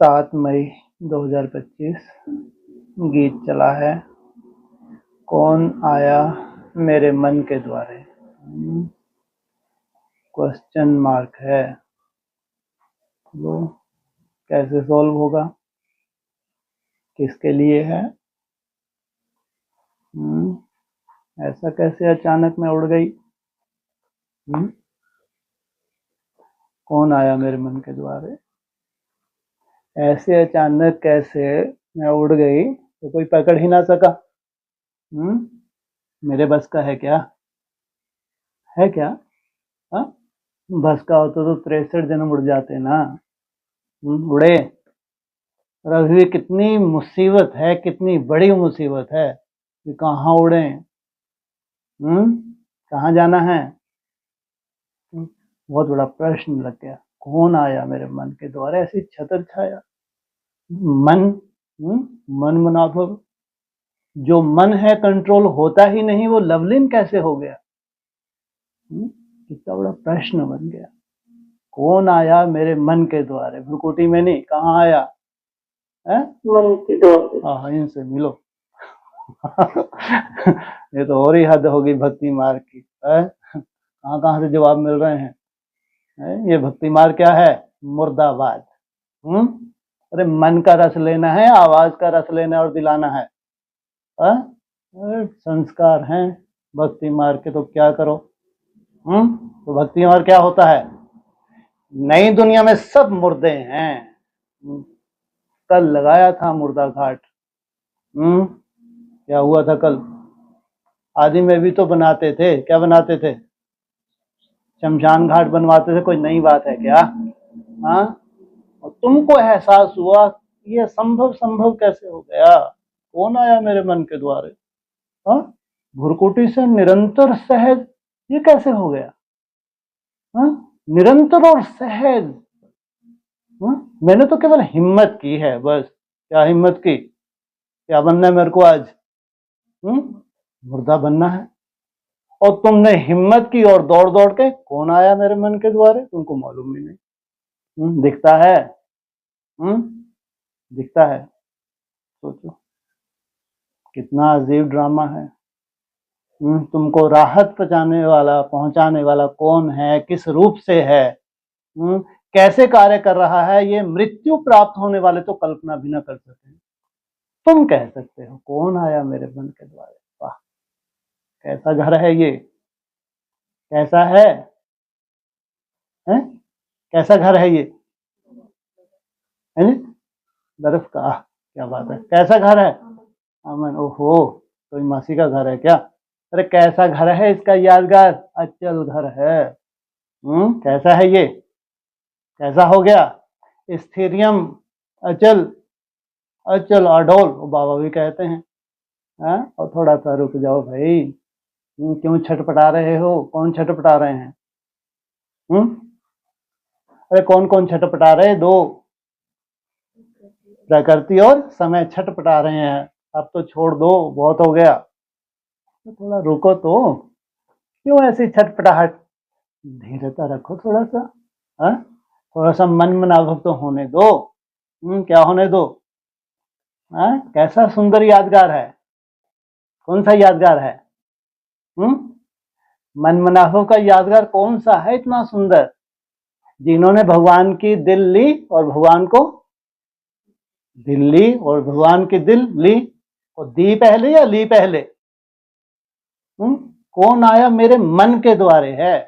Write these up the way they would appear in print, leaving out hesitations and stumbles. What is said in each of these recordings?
7 मई 2025। गीत चला है, कौन आया मेरे मन के द्वारे। क्वेश्चन मार्क है, वो कैसे सॉल्व होगा, किसके लिए है। ऐसा कैसे अचानक मैं उड़ गई। कौन आया मेरे मन के द्वारे, ऐसे अचानक कैसे मैं उड़ गई तो कोई पकड़ ही ना सका। मेरे बस का है क्या, है क्या? हा? बस का होता तो 63 जन्म उड़ जाते ना। उड़े। और अभी कितनी मुसीबत है, कितनी बड़ी मुसीबत है कि कहाँ उड़े। कहाँ जाना है। बहुत बड़ा प्रश्न लग गया। कौन आया मेरे मन के द्वारे, ऐसी छतर छाया। मन, मन मुनाफिक। जो मन है कंट्रोल होता ही नहीं, वो लवलीन कैसे हो गया। कितना बड़ा प्रश्न बन गया। कौन आया मेरे मन के द्वारे, भ्रुकुटी में नहीं, कहाँ आया है? मन के द्वारे। हाँ, इनसे मिलो। ये तो और ही हद होगी भक्ति मार्ग की। कहाँ कहाँ से जवाब मिल रहे हैं। ये भक्ति मार्ग क्या है, मुर्दाबाद। अरे मन का रस लेना है, आवाज का रस लेना और दिलाना है। संस्कार हैं भक्ति मार्ग के, तो क्या करो। तो भक्ति मार्ग क्या होता है, नई दुनिया में सब मुर्दे हैं। कल लगाया था मुर्दा घाट। क्या हुआ था कल। आदि में भी तो बनाते थे, क्या बनाते थे, शमशान घाट बनवाते थे। कोई नई बात है क्या। हाँ, और तुमको एहसास हुआ ये संभव कैसे हो गया। कौन आया मेरे मन के द्वारे। हाँ, भुरकुटी से निरंतर सहज, ये कैसे हो गया। हाँ, निरंतर और सहज। मैंने तो केवल हिम्मत की है बस। क्या हिम्मत की, क्या बनना है मेरे को आज। मुर्दा बनना है। और तुमने हिम्मत की और दौड़ दौड़ के, कौन आया मेरे मन के द्वारे, तुमको मालूम ही नहीं। दिखता है, दिखता है। सोचो कितना अजीब ड्रामा है। तुमको राहत पहुंचाने वाला कौन है, किस रूप से है, कैसे कार्य कर रहा है, ये मृत्यु प्राप्त होने वाले तो कल्पना भी ना कर सके। तुम कह सकते हो कौन आया मेरे मन के द्वारे। वाह, कैसा घर है ये, कैसा है, कैसा घर है ये, है बर्फ का। क्या बात है, कैसा घर है। अमन, ओहो, कोई मासी का घर है क्या। अरे कैसा घर है इसका, यादगार अचल घर है। कैसा है ये, कैसा हो गया, स्थिरियम, अचल, अचल अडोल, बाबा भी कहते हैं। और थोड़ा सा रुक जाओ भाई, क्यों छटपटा रहे हो, कौन छटपटा रहे हैं। अरे कौन कौन छटपटा रहे, दो, प्रकृति और समय छटपटा रहे हैं। अब तो छोड़ दो, बहुत हो गया, तो थोड़ा रुको तो। क्यों ऐसी छटपटाहट, धीरता रखो थोड़ा सा। थोड़ा सा मन मनाभव तो होने दो। क्या होने दो। कैसा सुंदर यादगार है, कौन सा यादगार है। मन मनाभव का यादगार कौन सा है इतना सुंदर, जिन्होंने भगवान की दिल ली और भगवान को दिल ली और भगवान की दिल ली, और दी पहले या ली पहले। कौन आया मेरे मन के द्वारे है।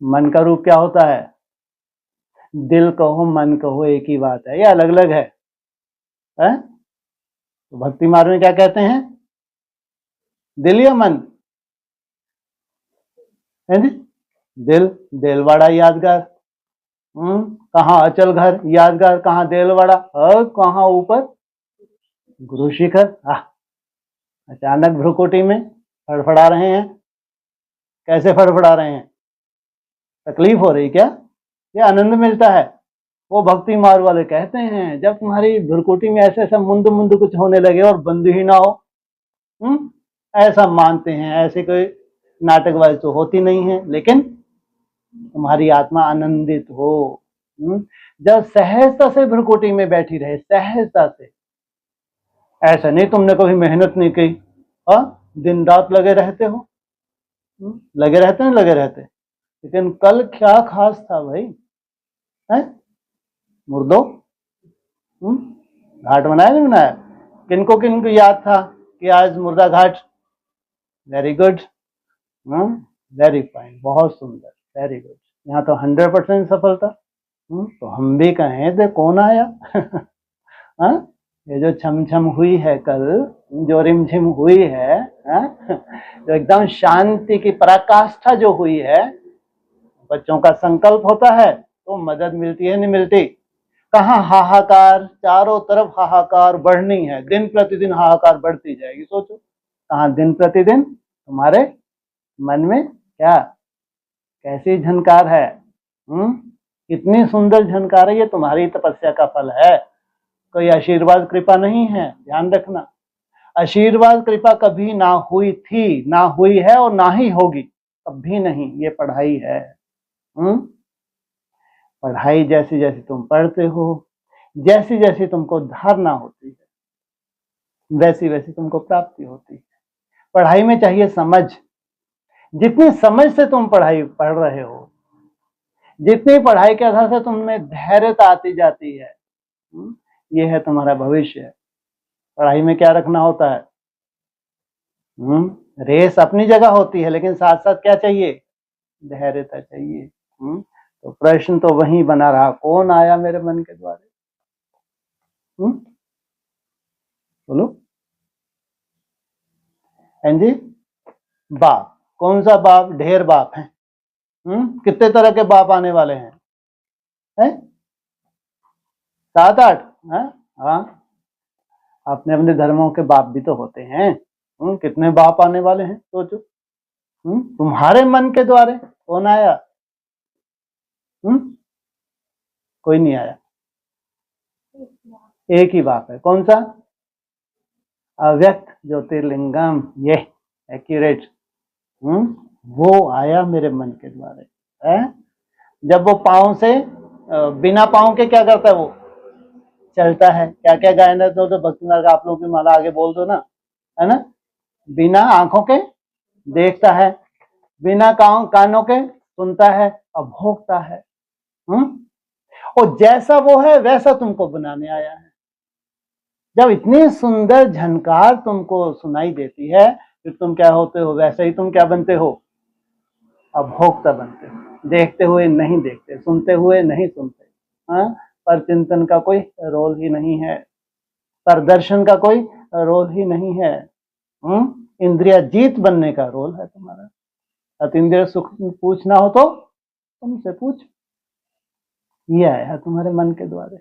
मन का रूप क्या होता है, दिल कहो मन कहो एक ही बात है, ये अलग अलग है। तो भक्ति मार्ग में क्या कहते हैं, दिल या मन, है जी, दिल, देलवाड़ा यादगार। कहाँ अचल घर यादगार, कहाँ देलवाड़ा, और कहाँ ऊपर गुरु शिखर। अचानक भ्रुकुटी में फड़फड़ा रहे हैं। कैसे फड़फड़ा रहे हैं, तकलीफ हो रही क्या, या आनंद मिलता है। वो भक्ति मार्ग वाले कहते हैं जब तुम्हारी भ्रुकुटी में ऐसे ऐसा मुंद मुंद कुछ होने लगे और बंद ही ना हो, ऐसा मानते हैं। ऐसे कोई नाटकबाजी तो होती नहीं है, लेकिन तुम्हारी आत्मा आनंदित हो। जब सहजता से भ्रुकुटी में बैठी रहे, सहजता से, ऐसा नहीं तुमने कभी मेहनत नहीं की, दिन रात लगे रहते हो, लगे रहते हैं, लगे रहते, लेकिन कल क्या खास था भाई, है मुर्दो, घाट बनाया नहीं बनाया, किनको किनको याद था कि आज मुर्दा घाट, वेरी गुड, वेरी फाइन, बहुत सुंदर, वेरी गुड, यहाँ तो 100% सफलता। तो हम भी कहें तो कौन आया ये जो छम छम हुई है कल, जो रिमझिम हुई है, जो एकदम शांति की पराकाष्ठा जो हुई है, बच्चों का संकल्प होता है तो मदद मिलती है, नहीं मिलती? कहाँ हाहाकार, चारों तरफ हाहाकार बढ़नी है, दिन प्रतिदिन हाहाकार बढ़ती जाएगी। सोचो कहाँ दिन प्रतिदिन तुम्हारे मन में क्या कैसी झनकार है, कितनी सुंदर झनकार है, ये तुम्हारी तपस्या का फल है, कोई आशीर्वाद कृपा नहीं है। ध्यान रखना, आशीर्वाद कृपा कभी ना हुई थी, ना हुई है और ना ही होगी, कभी नहीं। ये पढ़ाई है। पढ़ाई जैसी जैसी तुम पढ़ते हो, जैसी जैसी तुमको धारणा होती है, वैसी वैसी तुमको प्राप्ति होती है। पढ़ाई में चाहिए समझ, जितनी समझ से तुम पढ़ाई पढ़ रहे हो, जितनी पढ़ाई के आधार से तुममें धैर्यता आती जाती है, ये है तुम्हारा भविष्य। पढ़ाई में क्या रखना होता है? रेस अपनी जगह होती है, लेकिन साथ साथ क्या चाहिए? धैर्यता चाहिए। तो प्रश्न तो वहीं बना रहा, कौन आया मेरे मन के द्वारे? बोलो। जी, बाप, कौन सा बाप? ढेर बाप है। कितने तरह के बाप आने वाले हैं? 7-8? हाँ, अपने अपने धर्मों के बाप भी तो होते हैं। कितने बाप आने वाले हैं सोचो। तुम्हारे मन के द्वारे कौन आया? कोई नहीं आया, एक ही बाप है। कौन सा? अव्यक्त ज्योतिर्लिंगम, ये एक्यूरेट। वो आया मेरे मन के द्वारे। जब वो पाँव से बिना पाँव के क्या करता है? वो चलता है। क्या क्या गायन तो भक्ति मार्ग आप लोग की माला आगे बोल दो ना, है ना? बिना आंखों के देखता है, बिना कानों के सुनता है और भोगता है। और जैसा वो है वैसा तुमको बनाने आया है। जब इतनी सुंदर झनकार तुमको सुनाई देती है, फिर तुम क्या होते हो? वैसे ही तुम क्या बनते हो? अब भोक्ता बनते हो, देखते हुए नहीं देखते, सुनते हुए नहीं सुनते, पर चिंतन का कोई रोल ही नहीं है, पर दर्शन का कोई रोल ही नहीं है। इंद्रिया जीत बनने का रोल है तुम्हारा। अतीन्द्रिय सुख पूछना हो तो तुमसे पूछ, ये आया तुम्हारे मन के द्वारे।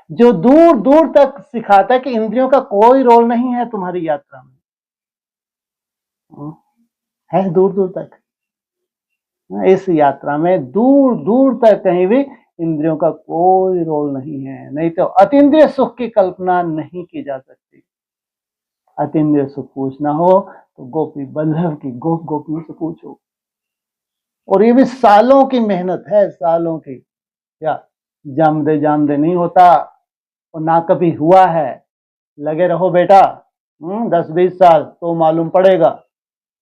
जो दूर दूर तक सिखाता है कि इंद्रियों का कोई रोल नहीं है तुम्हारी यात्रा में, है दूर दूर तक। इस यात्रा में दूर दूर तक कहीं भी इंद्रियों का कोई रोल नहीं है, नहीं तो अतीन्द्रिय सुख की कल्पना नहीं की जा सकती। अतीन्द्रिय सुख पूछना हो तो गोपी बल्लभ की गोपियों से पूछो, और ये भी सालों की मेहनत है, सालों की। क्या जामदे नहीं होता, और ना कभी हुआ है। लगे रहो बेटा, 10-20 साल तो मालूम पड़ेगा।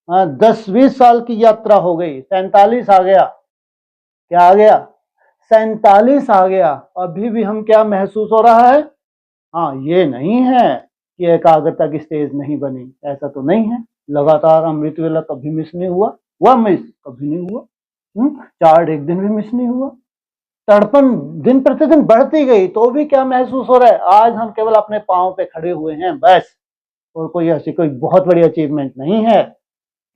10-20 साल की यात्रा हो गई, 47 आ गया। क्या आ गया? 47 आ गया। अभी भी हम क्या महसूस हो रहा है? ये नहीं है कि एकाग्रता की स्टेज नहीं बनी, ऐसा तो नहीं है। लगातार अमृत वेला कभी मिस नहीं हुआ मिस कभी नहीं हुआ। चार्ट एक दिन भी मिस नहीं हुआ। तड़पन दिन प्रतिदिन बढ़ती गई, तो भी क्या महसूस हो रहा है? आज हम केवल अपने पांव पे खड़े हुए हैं बस, और कोई ऐसी कोई बहुत बड़ी अचीवमेंट नहीं है।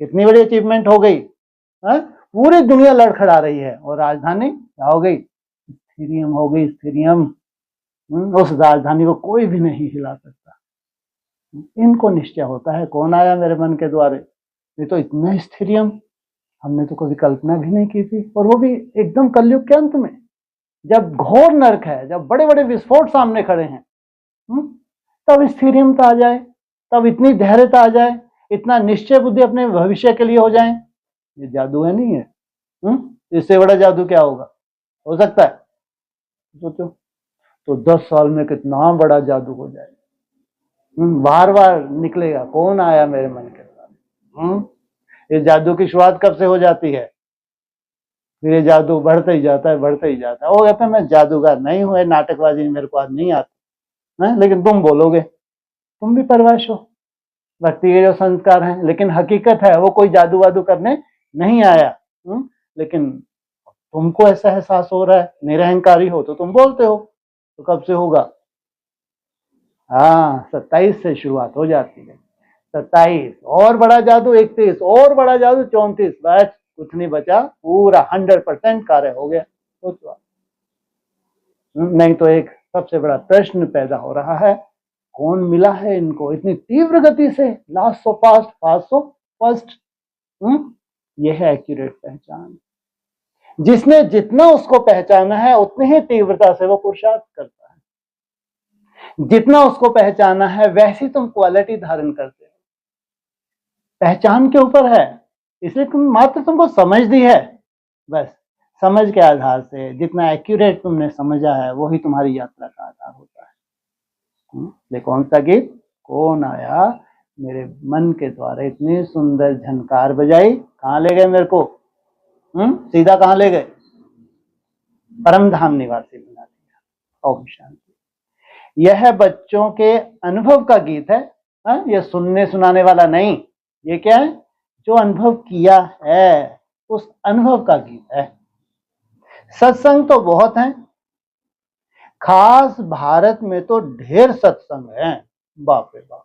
कितनी बड़ी अचीवमेंट हो गई? पूरी दुनिया लड़खड़ा रही है, और राजधानी क्या हो गई? स्थिरियम हो गई, स्थिरियम। उस राजधानी को कोई भी नहीं हिला सकता। इनको निश्चय होता है कौन आया मेरे मन के द्वारे। ये तो इतना स्थिरियम हमने तो कभी कल्पना भी नहीं की थी, और वो भी एकदम कलयुग के अंत में, जब घोर नरक है, जब बड़े बड़े विस्फोट सामने खड़े हैं, तब स्थिरियमता आ जाए, तब इतनी धैर्यता आ जाए, इतना निश्चय बुद्धि अपने भविष्य के लिए हो जाए। ये जादू है नहीं है? इससे बड़ा जादू क्या होगा, हो सकता है? सोचो, तो 10 साल में कितना बड़ा जादू हो जाए। बार बार निकलेगा, कौन आया मेरे मन के सामने। इस जादू की शुरुआत कब से हो जाती है? फिर ये जादू बढ़ते ही जाता है, बढ़ते ही जाता है। वो कहता है मैं जादूगर नहीं हूं, नाटकबाजी मेरे को आज नहीं आती है, लेकिन तुम बोलोगे तुम भी परवश हो, भक्ति के जो संस्कार हैं, लेकिन हकीकत है वो कोई जादू वादू करने नहीं आया। लेकिन तुमको ऐसा एहसास हो रहा है, निरहंकारी हो तो तुम बोलते हो, तो कब से होगा? हाँ, 27 से शुरुआत हो जाती है। 27 और बड़ा जादू, 31 और बड़ा जादू, 34, बस कुछ नहीं बचा, पूरा 100% कार्य हो गया। सोचो, नहीं तो एक सबसे बड़ा प्रश्न पैदा हो रहा है, कौन मिला है इनको इतनी तीव्र गति से, last so fast, fast so first. यह है एक्यूरेट पहचान। जिसने जितना उसको पहचाना है उतनी ही तीव्रता से वो पुरुषार्थ करता है। जितना उसको पहचाना है वैसी तुम क्वालिटी धारण करते हो। पहचान के ऊपर है, इसलिए तुम मात्र तुमको समझ दी है, बस समझ के आधार से जितना एक्यूरेट तुमने समझा है वही तुम्हारी यात्रा का आधार होता है। देखो कौन सा गीत, कौन आया मेरे मन के द्वारा इतनी सुंदर झनकार बजाई, कहाँ ले गए मेरे को? सीधा कहाँ ले गए? परम धाम निवासी बना दिया। ओम शांति। यह बच्चों के अनुभव का गीत है, यह सुनने सुनाने वाला नहीं। ये क्या है? जो अनुभव किया है उस अनुभव का गीत है। सत्संग तो बहुत हैं, खास भारत में तो ढेर सत्संग हैं, बाप रे बाप।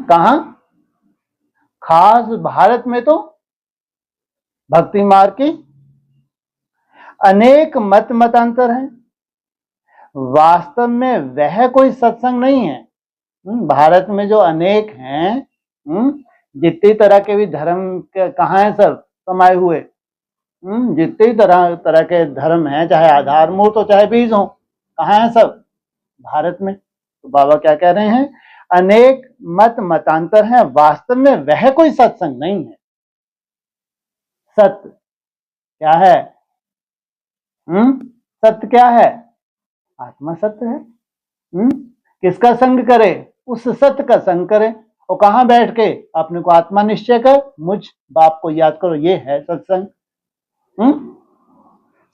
कहा? खास भारत में तो भक्ति मार्ग की अनेक मत मतांतर हैं। वास्तव में वह कोई सत्संग नहीं है। भारत में जो अनेक हैं, जितनी तरह के भी धर्म के कहाँ हैं सब समाये हुए, जितनी तरह तरह के धर्म हैं, चाहे आधार मूर्त हो चाहे बीज हो, कहाँ हैं सब? भारत में। तो बाबा क्या कह रहे हैं? अनेक मत मतांतर हैं, वास्तव में वह कोई सत्संग नहीं है। सत्य क्या है? सत्य क्या है? आत्मा सत्य है। किसका संग करे? उस सत्य का संग करे। और कहां बैठ के? अपने को आत्मा निश्चय कर, मुझ बाप को याद करो, ये है सत्संग।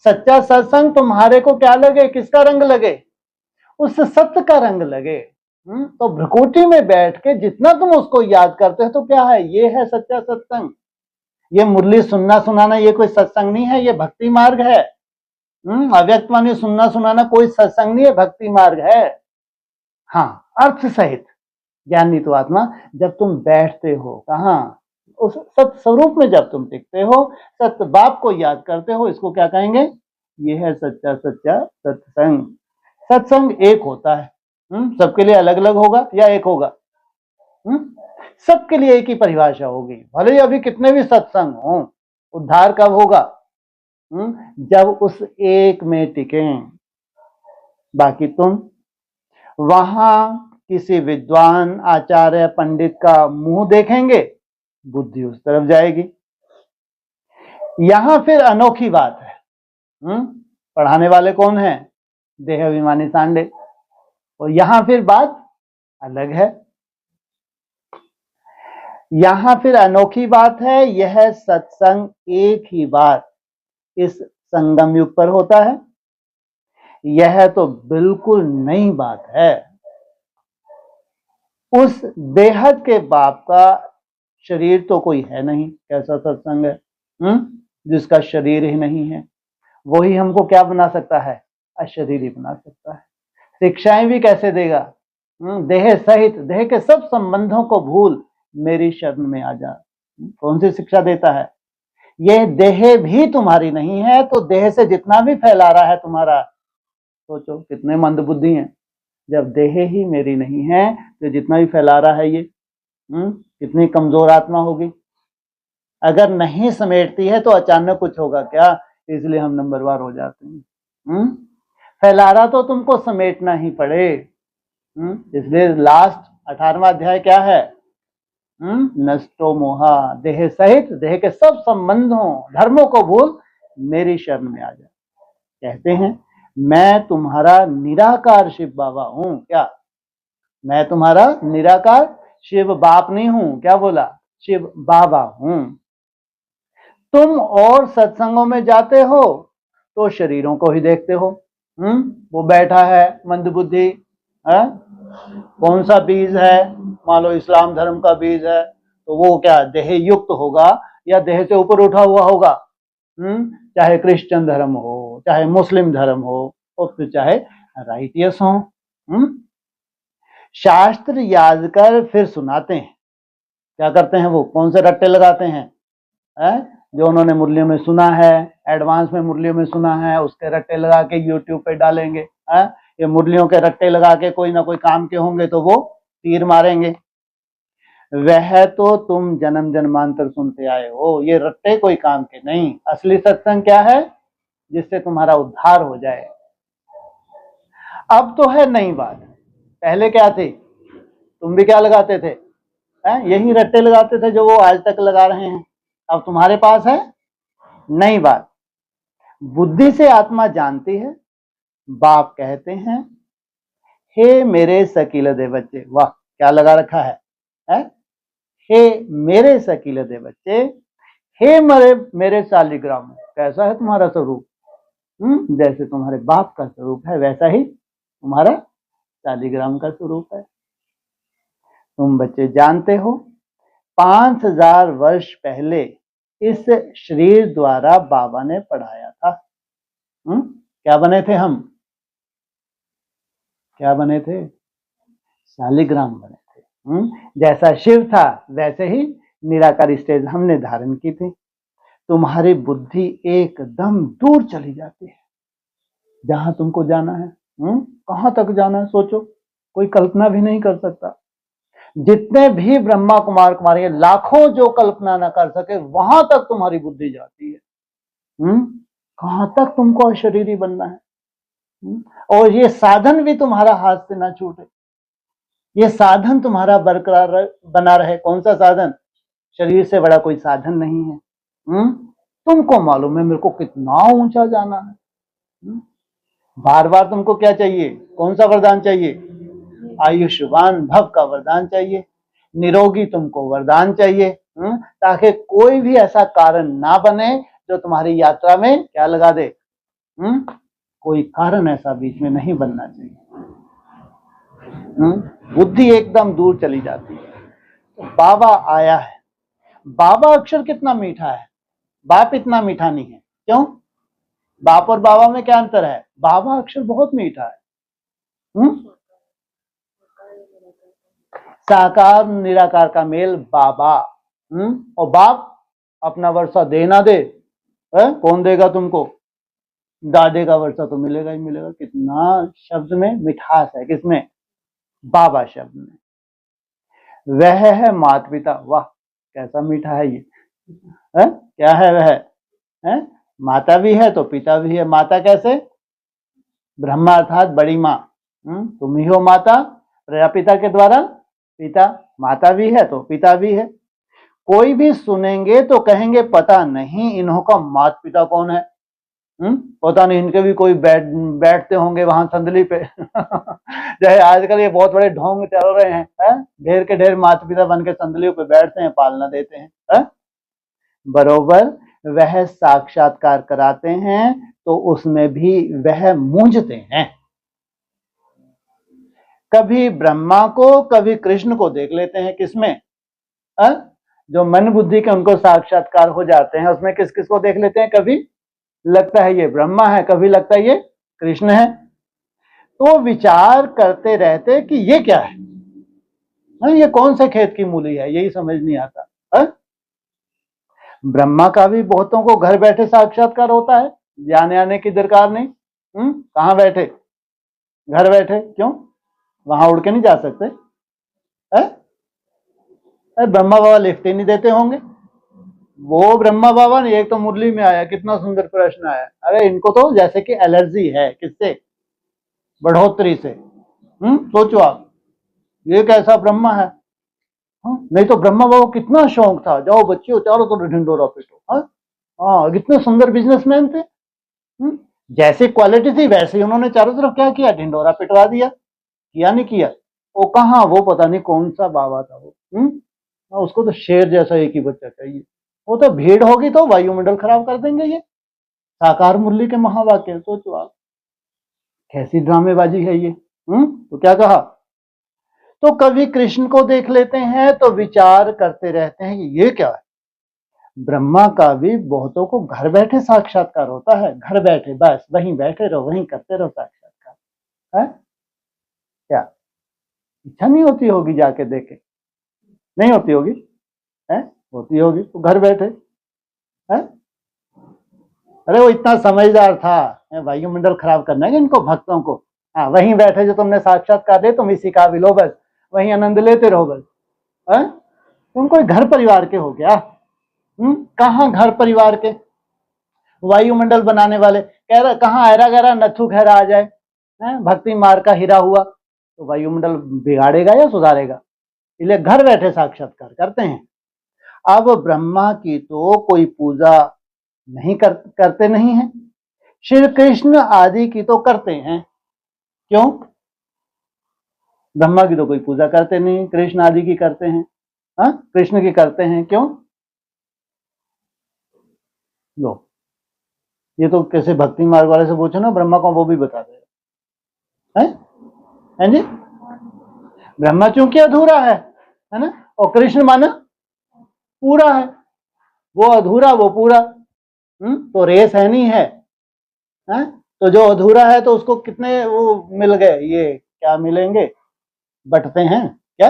सच्चा सत्संग तुम्हारे को क्या लगे, किसका रंग लगे? उस सत्य का रंग लगे। तो भ्रकुटी में बैठ के जितना तुम उसको याद करते हो तो क्या है? ये है सच्चा सत्संग। ये मुरली सुनना सुनाना ये कोई सत्संग नहीं है, ये भक्ति मार्ग है। अव्यक्त वाणी सुनना सुनाना कोई सत्संग नहीं है, भक्ति मार्ग है। हाँ, अर्थ सहित ज्ञानी तो आत्मा। जब तुम बैठते हो कहाँ? उस सत्य स्वरूप में जब तुम टिकते हो, सत्य बाप को याद करते हो, इसको क्या कहेंगे? ये है सच्चा सच्चा सत्संग। सत्संग एक होता है, सबके लिए अलग अलग होगा या एक होगा? सबके लिए एक ही परिभाषा होगी। भले ही अभी कितने भी सत्संग हो, उद्धार कब होगा? जब उस एक में टिके। बाकी तुम वहां किसी विद्वान आचार्य पंडित का मुंह देखेंगे, बुद्धि उस तरफ जाएगी। यहां फिर अनोखी बात है। पढ़ाने वाले कौन है? देह अभिमानी सांडे। और यहां फिर बात अलग है। यहां फिर अनोखी बात है, यह सत्संग एक ही बार इस संगम युग पर होता है। यह तो बिल्कुल नई बात है। उस बेहद के बाप का शरीर तो कोई है नहीं, कैसा सत्संग है जिसका शरीर ही नहीं है। वही हमको क्या बना सकता है? अशरीरी बना सकता है। शिक्षाएं भी कैसे देगा? देह सहित देह के सब संबंधों को भूल मेरी शरण में आ जा। कौन सी शिक्षा देता है? यह देह भी तुम्हारी नहीं है, तो देह से जितना भी फैला रहा है तुम्हारा, सोचो कितने मंदबुद्धि हैं। जब देह ही मेरी नहीं है तो जितना भी फैला रहा है ये कितनी कमजोर आत्मा होगी। अगर नहीं समेटती है तो अचानक कुछ होगा क्या? इसलिए हम नंबरवार हो जाते हैं। फैला रहा तो तुमको समेटना ही पड़े। इसलिए लास्ट 18वां अध्याय क्या है? नष्टो मोहा, देह सहित देह के सब संबंधों धर्मों को भूल मेरी शरण में आ जा। कहते हैं मैं तुम्हारा निराकार शिव बाबा हूं। क्या मैं तुम्हारा निराकार शिव बाप नहीं हूं? क्या बोला? शिव बाबा हूं। तुम और सत्संगों में जाते हो तो शरीरों को ही देखते हो। वो बैठा है मंदबुद्धि, कौन सा बीज है? मान लो इस्लाम धर्म का बीज है तो वो क्या देह युक्त होगा या देह से ऊपर उठा हुआ होगा? चाहे क्रिश्चियन धर्म हो, चाहे मुस्लिम धर्म हो, और फिर चाहे राइटियस हो। शास्त्र याद कर फिर सुनाते हैं। क्या करते हैं वो? कौन से रट्टे लगाते हैं? जो उन्होंने मुरलियों में सुना है, एडवांस में मुरलियों में सुना है, उसके रट्टे लगा के यूट्यूब पे डालेंगे। ये मुरलियों के रट्टे लगा के कोई ना कोई काम के होंगे तो वो तीर मारेंगे। वह तो तुम जन्म जन्मांतर सुनते आए हो, ये रट्टे कोई काम के नहीं। असली सत्संग क्या है? जिससे तुम्हारा उद्धार हो जाए। अब तो है नई बात, पहले क्या थी? तुम भी क्या लगाते थे? यही रट्टे लगाते थे जो वो आज तक लगा रहे हैं। अब तुम्हारे पास है नई बात। बुद्धि से आत्मा जानती है। बाप कहते हैं हे मेरे सकीलदे बच्चे। वाह, क्या लगा रखा है? हे मेरे सकीलदे बच्चे, हे मेरे शालिग्राम। कैसा है तुम्हारा स्वरूप? जैसे तुम्हारे बाप का स्वरूप है वैसा ही तुम्हारा शालिग्राम का स्वरूप है। तुम बच्चे जानते हो 5000 वर्ष पहले इस शरीर द्वारा बाबा ने पढ़ाया था। क्या बने थे हम? क्या बने थे? शालिग्राम बने थे। जैसा शिव था वैसे ही निराकार स्टेज हमने धारण की थी। तुम्हारी बुद्धि एकदम दूर चली जाती है जहां तुमको जाना है। कहां तक जाना है सोचो, कोई कल्पना भी नहीं कर सकता। जितने भी ब्रह्मा कुमार कुमारी लाखों जो कल्पना ना कर सके वहां तक तुम्हारी बुद्धि जाती है। कहां तक तुमको अशरीरी बनना है। और ये साधन भी तुम्हारा हाथ से ना छूटे, ये साधन तुम्हारा बरकरार बना रहे। कौन सा साधन? शरीर से बड़ा कोई साधन नहीं है। तुमको मालूम है मेरे को कितना ऊंचा जाना है। बार बार तुमको क्या चाहिए? कौन सा वरदान चाहिए? आयुष्मान भव का वरदान चाहिए। निरोगी तुमको वरदान चाहिए, ताकि कोई भी ऐसा कारण ना बने जो तुम्हारी यात्रा में क्या लगा दे। कोई कारण ऐसा बीच में नहीं बनना चाहिए। बुद्धि एकदम दूर चली जाती है। तो बाबा आया है। बाबा अक्षर कितना मीठा है, बाप इतना मीठा नहीं है। क्यों? बाप और बाबा में क्या अंतर है? बाबा अक्षर बहुत मीठा है। साकार निराकार का मेल बाबा। और बाप अपना वर्षा दे ना दे, कौन देगा तुमको? दादे का वर्षा तो मिलेगा ही मिलेगा। कितना शब्द में मिठास है, किसमें? बाबा शब्द में। वह है माता पिता। वाह, कैसा मीठा है ये। क्या है वह? माता भी है तो पिता भी है। माता कैसे? ब्रह्मा अर्थात बड़ी माँ। तुम ही हो माता, प्रजापिता के द्वारा पिता। माता भी है तो पिता भी है। कोई भी सुनेंगे तो कहेंगे पता नहीं इन्हों का माता पिता कौन है। पता नहीं इनके भी कोई बैठते होंगे वहां संदली पे। जैसे आजकल ये बहुत बड़े ढोंग चल रहे हैं, ढेर के ढेर माता पिता बन के संदलियों पे बैठते हैं, पालना देते हैं। बरोबर वह साक्षात्कार कराते हैं तो उसमें भी वह मूंझते हैं। कभी ब्रह्मा को कभी कृष्ण को देख लेते हैं। किसमें? जो मन बुद्धि के उनको साक्षात्कार हो जाते हैं उसमें किस किस को देख लेते हैं? कभी लगता है ये ब्रह्मा है, कभी लगता है ये कृष्ण है। तो विचार करते रहते कि ये क्या है, ये कौन से खेत की मूली है, यही समझ नहीं आता। ब्रह्मा का भी बहुतों को घर बैठे साक्षात्कार होता है, जाने आने की दरकार नहीं। कहाँ बैठे? घर बैठे। क्यों? वहां उड़ के नहीं जा सकते? ब्रह्मा बाबा लिफ्ट ही नहीं देते होंगे। वो ब्रह्मा बाबा ने, एक तो मुरली में आया, कितना सुंदर प्रश्न आया। अरे इनको तो जैसे कि एलर्जी है। किससे? बढ़ोतरी से। सोचो आप, ये कैसा ब्रह्मा है? नहीं तो ब्रह्मा बाबा कितना शौक था, जाओ बच्चियों चारों तरफ ढिंडोरा पीटो। हाँ, कितने सुंदर बिजनेसमैन थे। जैसी क्वालिटी थी वैसे ही उन्होंने चारों तरफ क्या किया, ढिंडोरा पिटवा दिया। किया नहीं किया? वो कहाँ, वो पता नहीं कौन सा बाबा था वो। उसको तो शेर जैसा एक ही बच्चा चाहिए। वो तो भीड़ होगी तो वायुमंडल खराब कर देंगे ये। साकार मुरली के महावाक्य, सोचो आप कैसी ड्रामेबाजी है ये। तो क्या कहा, तो कभी कृष्ण को देख लेते हैं तो विचार करते रहते हैं कि ये क्या है। ब्रह्मा का भी बहुतों को घर बैठे साक्षात्कार होता है, घर बैठे बस वहीं बैठे रहो, वहीं करते रहो साक्षात्कार है। क्या इच्छा नहीं होती होगी जाके देखे? नहीं होती होगी है? होती होगी तो घर बैठे है। अरे वो इतना समझदार था, वायुमंडल खराब करना है इनको भक्तों को। हाँ, वहीं बैठे जो तुमने साक्षात्कार ले तुम इसी काबिल हो, बस वहीं आनंद लेते रहो बस। तुम कोई घर परिवार के हो क्या? कहाँ घर परिवार के? वायुमंडल बनाने वाले कह रहा कहाँ ऐरा गहरा नथु खैरा आ जाए, भक्ति मार का हीरा हुआ तो वायुमंडल बिगाड़ेगा या सुधारेगा? इसलिए घर बैठे साक्षात्कार करते हैं। अब ब्रह्मा की तो कोई पूजा नहीं करते नहीं है, श्री कृष्ण आदि की तो करते हैं। क्यों? ब्रह्मा की तो कोई पूजा करते नहीं, कृष्ण आदि की करते हैं। कृष्ण की करते हैं, क्यों? लो, ये तो कैसे भक्ति मार्ग वाले से पूछो ना, ब्रह्मा को वो भी बता देगा। हैं जी? ब्रह्मा चूंकि अधूरा है ना, और कृष्ण माना पूरा है। वो अधूरा वो पूरा, तो रेस है नहीं है। तो जो अधूरा है तो उसको कितने वो मिल गए, ये क्या मिलेंगे, बटते हैं क्या,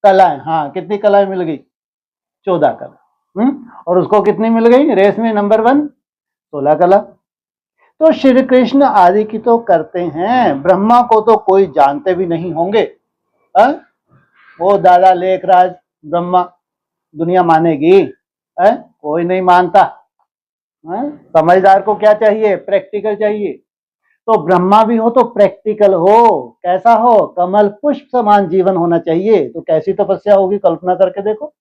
कलाएं। हाँ, कितनी कलाएं मिल गई? 14 कला। और उसको कितनी मिल गई रेस में? नंबर 1 16 कला। तो श्री कृष्ण आदि की तो करते हैं, ब्रह्मा को तो कोई जानते भी नहीं होंगे। वो दादा लेखराज ब्रह्मा दुनिया मानेगी? कोई नहीं मानता। समझदार को क्या चाहिए? प्रैक्टिकल चाहिए। तो ब्रह्मा भी हो तो प्रैक्टिकल हो। कैसा हो? कमल पुष्प समान जीवन होना चाहिए। तो कैसी तपस्या होगी, कल्पना करके देखो।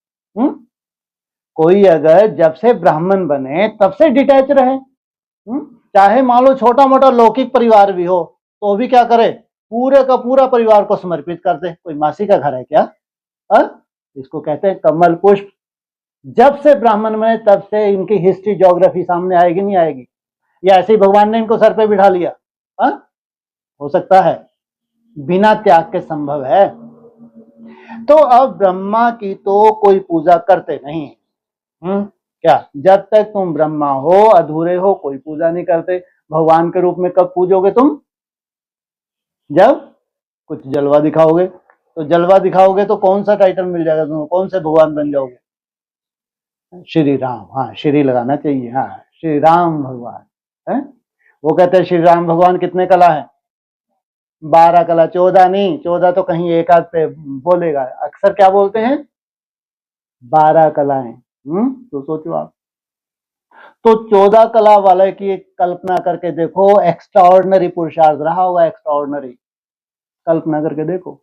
कोई अगर जब से ब्राह्मण बने तब से डिटैच रहे, चाहे मान लो छोटा मोटा लौकिक परिवार भी हो, तो भी क्या करे, पूरे का पूरा परिवार को समर्पित कर दे। कोई मासी का घर है क्या? इसको कहते हैं कमल पुष्प। जब से ब्राह्मण बने तब से इनकी हिस्ट्री ज्योग्राफी सामने आएगी नहीं आएगी, या ऐसे ही भगवान ने इनको सर पे बिठा लिया? हो सकता है, बिना त्याग के संभव है। तो अब ब्रह्मा की तो कोई पूजा करते नहीं। क्या जब तक तुम ब्रह्मा हो, अधूरे हो, कोई पूजा नहीं करते। भगवान के रूप में कब पूजोगे तुम? जब कुछ जलवा दिखाओगे। तो जलवा दिखाओगे तो कौन सा टाइटल मिल जाएगा तुम्हें, कौन से भगवान बन जाओगे? श्री राम। हाँ, श्री लगाना चाहिए। हाँ, श्री राम भगवान है। वो कहते हैं श्री राम भगवान कितने कला है? 12 कला। 14 नहीं, 14 तो कहीं एक आध पे बोलेगा, अक्सर क्या बोलते हैं? 12 कलाएं। तो सोचो आप, तो 14 कला वाले की कल्पना करके देखो, एक्स्ट्राऑर्डिनरी पुरुषार्थ रहा होगा। एक्स्ट्राऑर्डिनरी कल्पना करके देखो।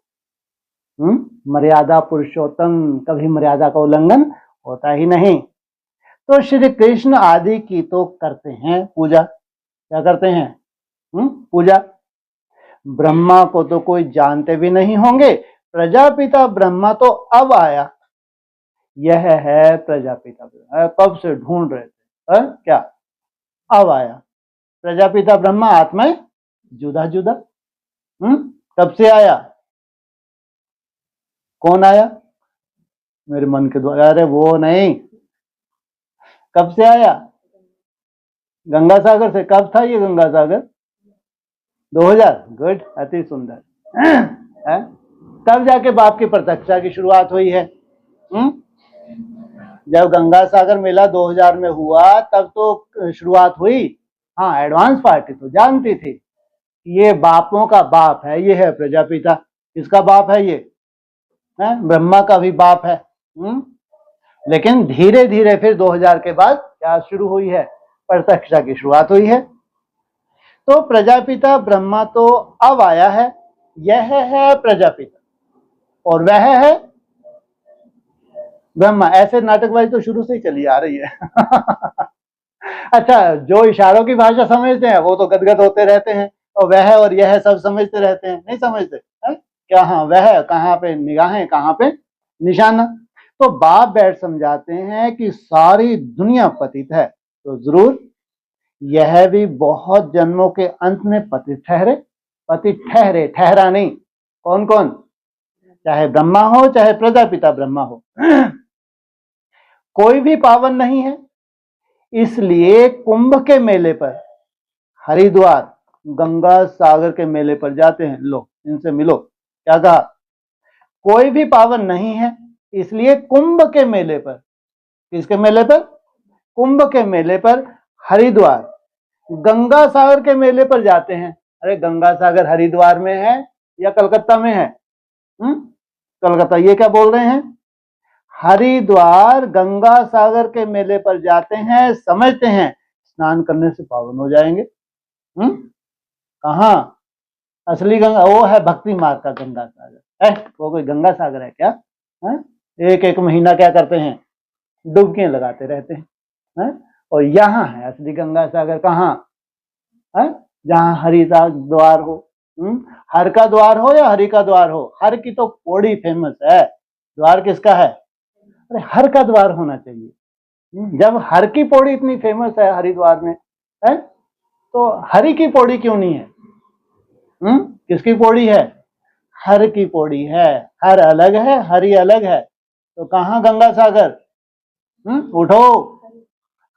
मर्यादा पुरुषोत्तम, कभी मर्यादा का उल्लंघन होता ही नहीं। तो श्री कृष्ण आदि की तो करते हैं पूजा। क्या करते हैं? पूजा। ब्रह्मा को तो कोई जानते भी नहीं होंगे। प्रजापिता ब्रह्मा तो अब आया। यह है प्रजापिता। कब से ढूंढ रहे थे? क्या अब आया? प्रजापिता ब्रह्मा आत्मा जुदा जुदा। कब से आया? कौन आया? मेरे मन के द्वारा। अरे वो नहीं, कब से आया? गंगा सागर से। कब था ये गंगा सागर? 2000। गुड, अति सुंदर। तब जाके बाप की प्रत्यक्षा की शुरुआत हुई है। जब गंगा सागर मेला 2000 में हुआ तब तो शुरुआत हुई। हाँ, एडवांस पार्टी तो जानती थी ये बापों का बाप है, ये है प्रजापिता। किसका बाप है ये? ब्रह्मा का भी बाप है। लेकिन धीरे धीरे फिर 2000 के बाद क्या शुरू हुई है? प्रत्यक्षा की शुरुआत हुई है। तो प्रजापिता ब्रह्मा तो अब आया है। यह है प्रजापिता, और वह है ब्रह्मा, ऐसे नाटकबाजी तो शुरू से ही चली आ रही है। अच्छा, जो इशारों की भाषा समझते हैं वो तो गदगद होते रहते हैं, और वह और यह सब समझते रहते हैं, नहीं समझते है? क्या, हाँ वह कहाँ पे निगाहें, कहाँ पे निशाना। तो बाप बैठ समझाते हैं कि सारी दुनिया पतित है, तो जरूर यह भी बहुत जन्मों के अंत में पतित ठहरे। पतित ठहरे, ठहरा नहीं। कौन कौन? चाहे ब्रह्मा हो, चाहे प्रजापिता ब्रह्मा हो, कोई भी पावन नहीं है। इसलिए कुंभ के मेले पर, हरिद्वार गंगा सागर के मेले पर जाते हैं, लो इनसे मिलो, क्या कहा? कोई भी पावन नहीं है, इसलिए कुंभ के मेले पर, किसके मेले पर? कुंभ के मेले पर, हरिद्वार गंगा सागर के मेले पर जाते हैं। अरे गंगा सागर हरिद्वार में है या कलकत्ता में है? कलकत्ता। ये क्या बोल रहे हैं? हरिद्वार गंगा सागर के मेले पर जाते हैं, समझते हैं स्नान करने से पावन हो जाएंगे। कहा? असली गंगा वो है भक्ति मार्ग का गंगा सागर है, वो कोई गंगा सागर है क्या? है? एक एक महीना क्या करते हैं? डुबकियां लगाते रहते हैं। और यहाँ है असली गंगा सागर। कहाँ है? जहाँ हरि का द्वार हो। हर का द्वार हो या हरि का द्वार हो, हर की तो पौड़ी फेमस है, द्वार किसका है? अरे हर का द्वार होना चाहिए। जब हर की पौड़ी इतनी फेमस है हरिद्वार में, है तो हरि की पौड़ी क्यों नहीं है? किसकी पौड़ी है? हर की पौड़ी है। हर अलग है, हरि अलग है, तो कहाँ गंगा सागर? उठो,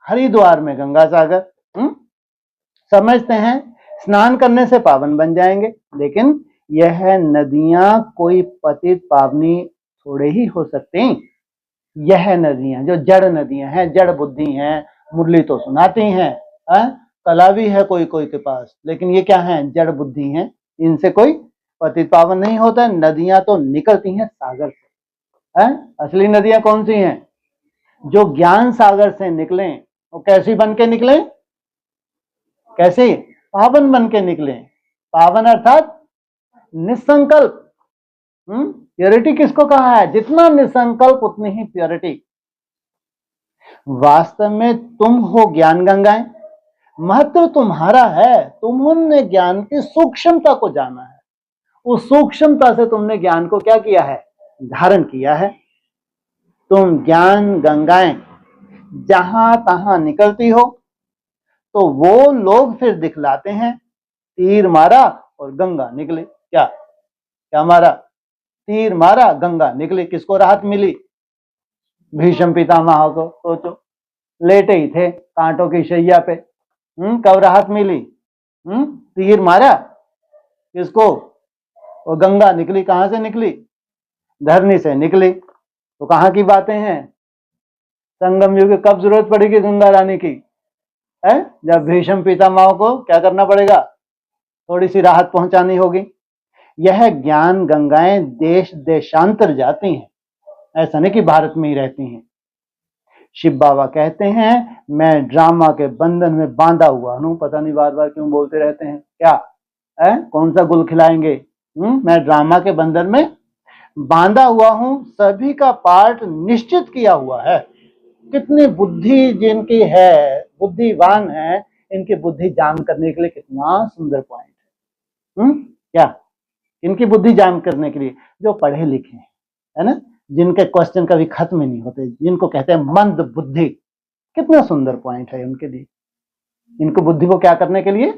हरिद्वार में गंगा सागर। समझते हैं स्नान करने से पावन बन जाएंगे, लेकिन यह नदियां कोई पतित पावनी थोड़े ही हो सकती। यह नदियां जो जड़ नदियां हैं, जड़ बुद्धि हैं, मुरली तो सुनाती हैं, कला भी है कोई कोई के पास, लेकिन ये क्या है? जड़ बुद्धि हैं, इनसे कोई पतित पावन नहीं होता है। नदियां तो निकलती हैं सागर से। असली नदियां कौन सी हैं? जो ज्ञान सागर से निकले। वो कैसी बन के निकले? कैसे? पावन बन के निकले। पावन अर्थात निसंकल्प। प्योरिटी किसको कहा है? जितना निसंकल्प उतनी ही प्योरिटी। वास्तव में तुम हो ज्ञान गंगाएं, महत्व तुम्हारा है। तुमने ज्ञान की सूक्ष्मता को जाना है, उस सूक्ष्मता से तुमने ज्ञान को क्या किया है? धारण किया है। तुम ज्ञान गंगाएं जहां तहां निकलती हो, तो वो लोग फिर दिखलाते हैं, तीर मारा और गंगा निकली। क्या क्या मारा? तीर मारा, गंगा निकली। किसको राहत मिली? भीष्म पितामह को। सोचो, लेटे ही थे कांटों की शैया पे, कब राहत मिली? तीर मारा, किसको? वो गंगा निकली। कहां से निकली? धरनी से निकली। तो कहां की बातें हैं? संगम युग कब जरूरत पड़ेगी गंगा रानी की? है जब भीष्म पितामह को क्या करना पड़ेगा? थोड़ी सी राहत पहुंचानी होगी। यह ज्ञान गंगाएं देश देशांतर जाती हैं, ऐसा नहीं कि भारत में ही रहती हैं। शिव बाबा कहते हैं, मैं ड्रामा के बंधन में बांधा हुआ हूं। पता नहीं बार बार क्यों बोलते रहते हैं, क्या है? कौन सा गुल खिलाएंगे? मैं ड्रामा के बंधन में बांधा हुआ हूं, सभी का पार्ट निश्चित किया हुआ है। कितनी बुद्धि जिनकी है, बुद्धिवान है, इनकी बुद्धि जाम करने के लिए कितना सुंदर पॉइंट है। क्या इनकी बुद्धि जाम करने के लिए? जो पढ़े लिखे हैं, है ना, जिनके क्वेश्चन कभी खत्म नहीं होते, जिनको कहते हैं मंद बुद्धि, कितना सुंदर पॉइंट है उनके लिए। इनको बुद्धि को क्या करने के लिए?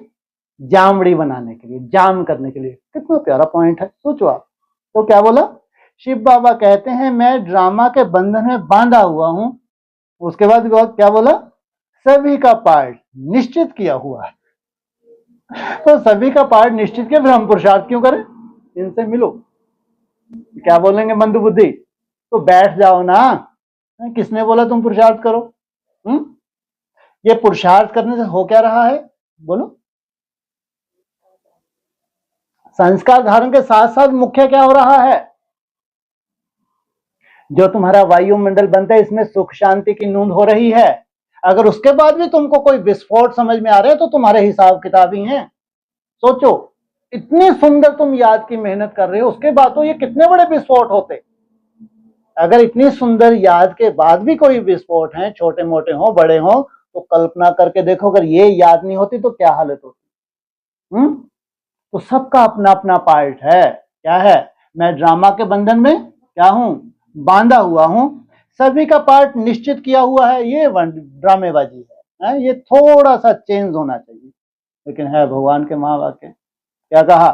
जामड़ी बनाने के लिए, जाम करने के लिए। कितना प्यारा पॉइंट है, सोचो आप। तो क्या बोला शिव बाबा? कहते हैं मैं ड्रामा के बंधन में बांधा हुआ हूं। उसके बाद क्या बोला? सभी का पार्ट निश्चित किया हुआ है। तो सभी का पार्ट निश्चित किया, फिर हम पुरुषार्थ क्यों करें? इनसे मिलो। क्या बोलेंगे? मंद बुद्धि। तो बैठ जाओ ना, किसने बोला तुम पुरुषार्थ करो? ये पुरुषार्थ करने से हो क्या रहा है? बोलो। संस्कार धारण के साथ साथ मुख्य क्या हो रहा है? जो तुम्हारा वायुमंडल बनता है, इसमें सुख शांति की नींद हो रही है। अगर उसके बाद भी तुमको कोई विस्फोट समझ में आ रहे हैं, तो तुम्हारे हिसाब किताब ही हैं। सोचो, इतनी सुंदर तुम याद की मेहनत कर रहे हो, उसके बाद तो ये कितने बड़े विस्फोट होते। अगर इतनी सुंदर याद के बाद भी कोई विस्फोट है, छोटे मोटे हो बड़े हो, तो कल्पना करके देखो अगर ये याद नहीं होती तो क्या हालत होती। तो सबका अपना अपना पार्ट है। क्या है? मैं ड्रामा के बंधन में क्या हूं? बांधा हुआ हूं। सभी का पार्ट निश्चित किया हुआ है, ये ड्रामेबाजी है, ये थोड़ा सा चेंज होना चाहिए, लेकिन है भगवान के महावाक्य। क्या कहा?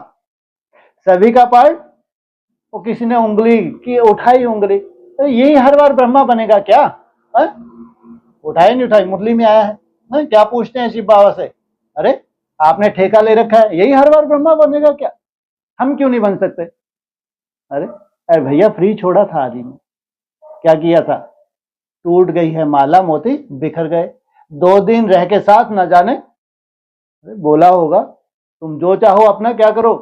सभी का पार्ट, वो किसी ने उंगली की उठाई उंगली, तो यही हर बार ब्रह्मा बनेगा क्या? है? उठाई नहीं उठाई, मुरली में आया है, क्या पूछते हैं शिव बाबा से? अरे आपने ठेका ले रखा है, यही हर बार ब्रह्मा बनेगा क्या? हम क्यों नहीं बन सकते? अरे भैया फ्री छोड़ा था आदि में, क्या किया था? टूट गई है माला मोती बिखर गए, 2 दिन रह के साथ न जाने। अरे बोला होगा तुम जो चाहो अपना क्या करो,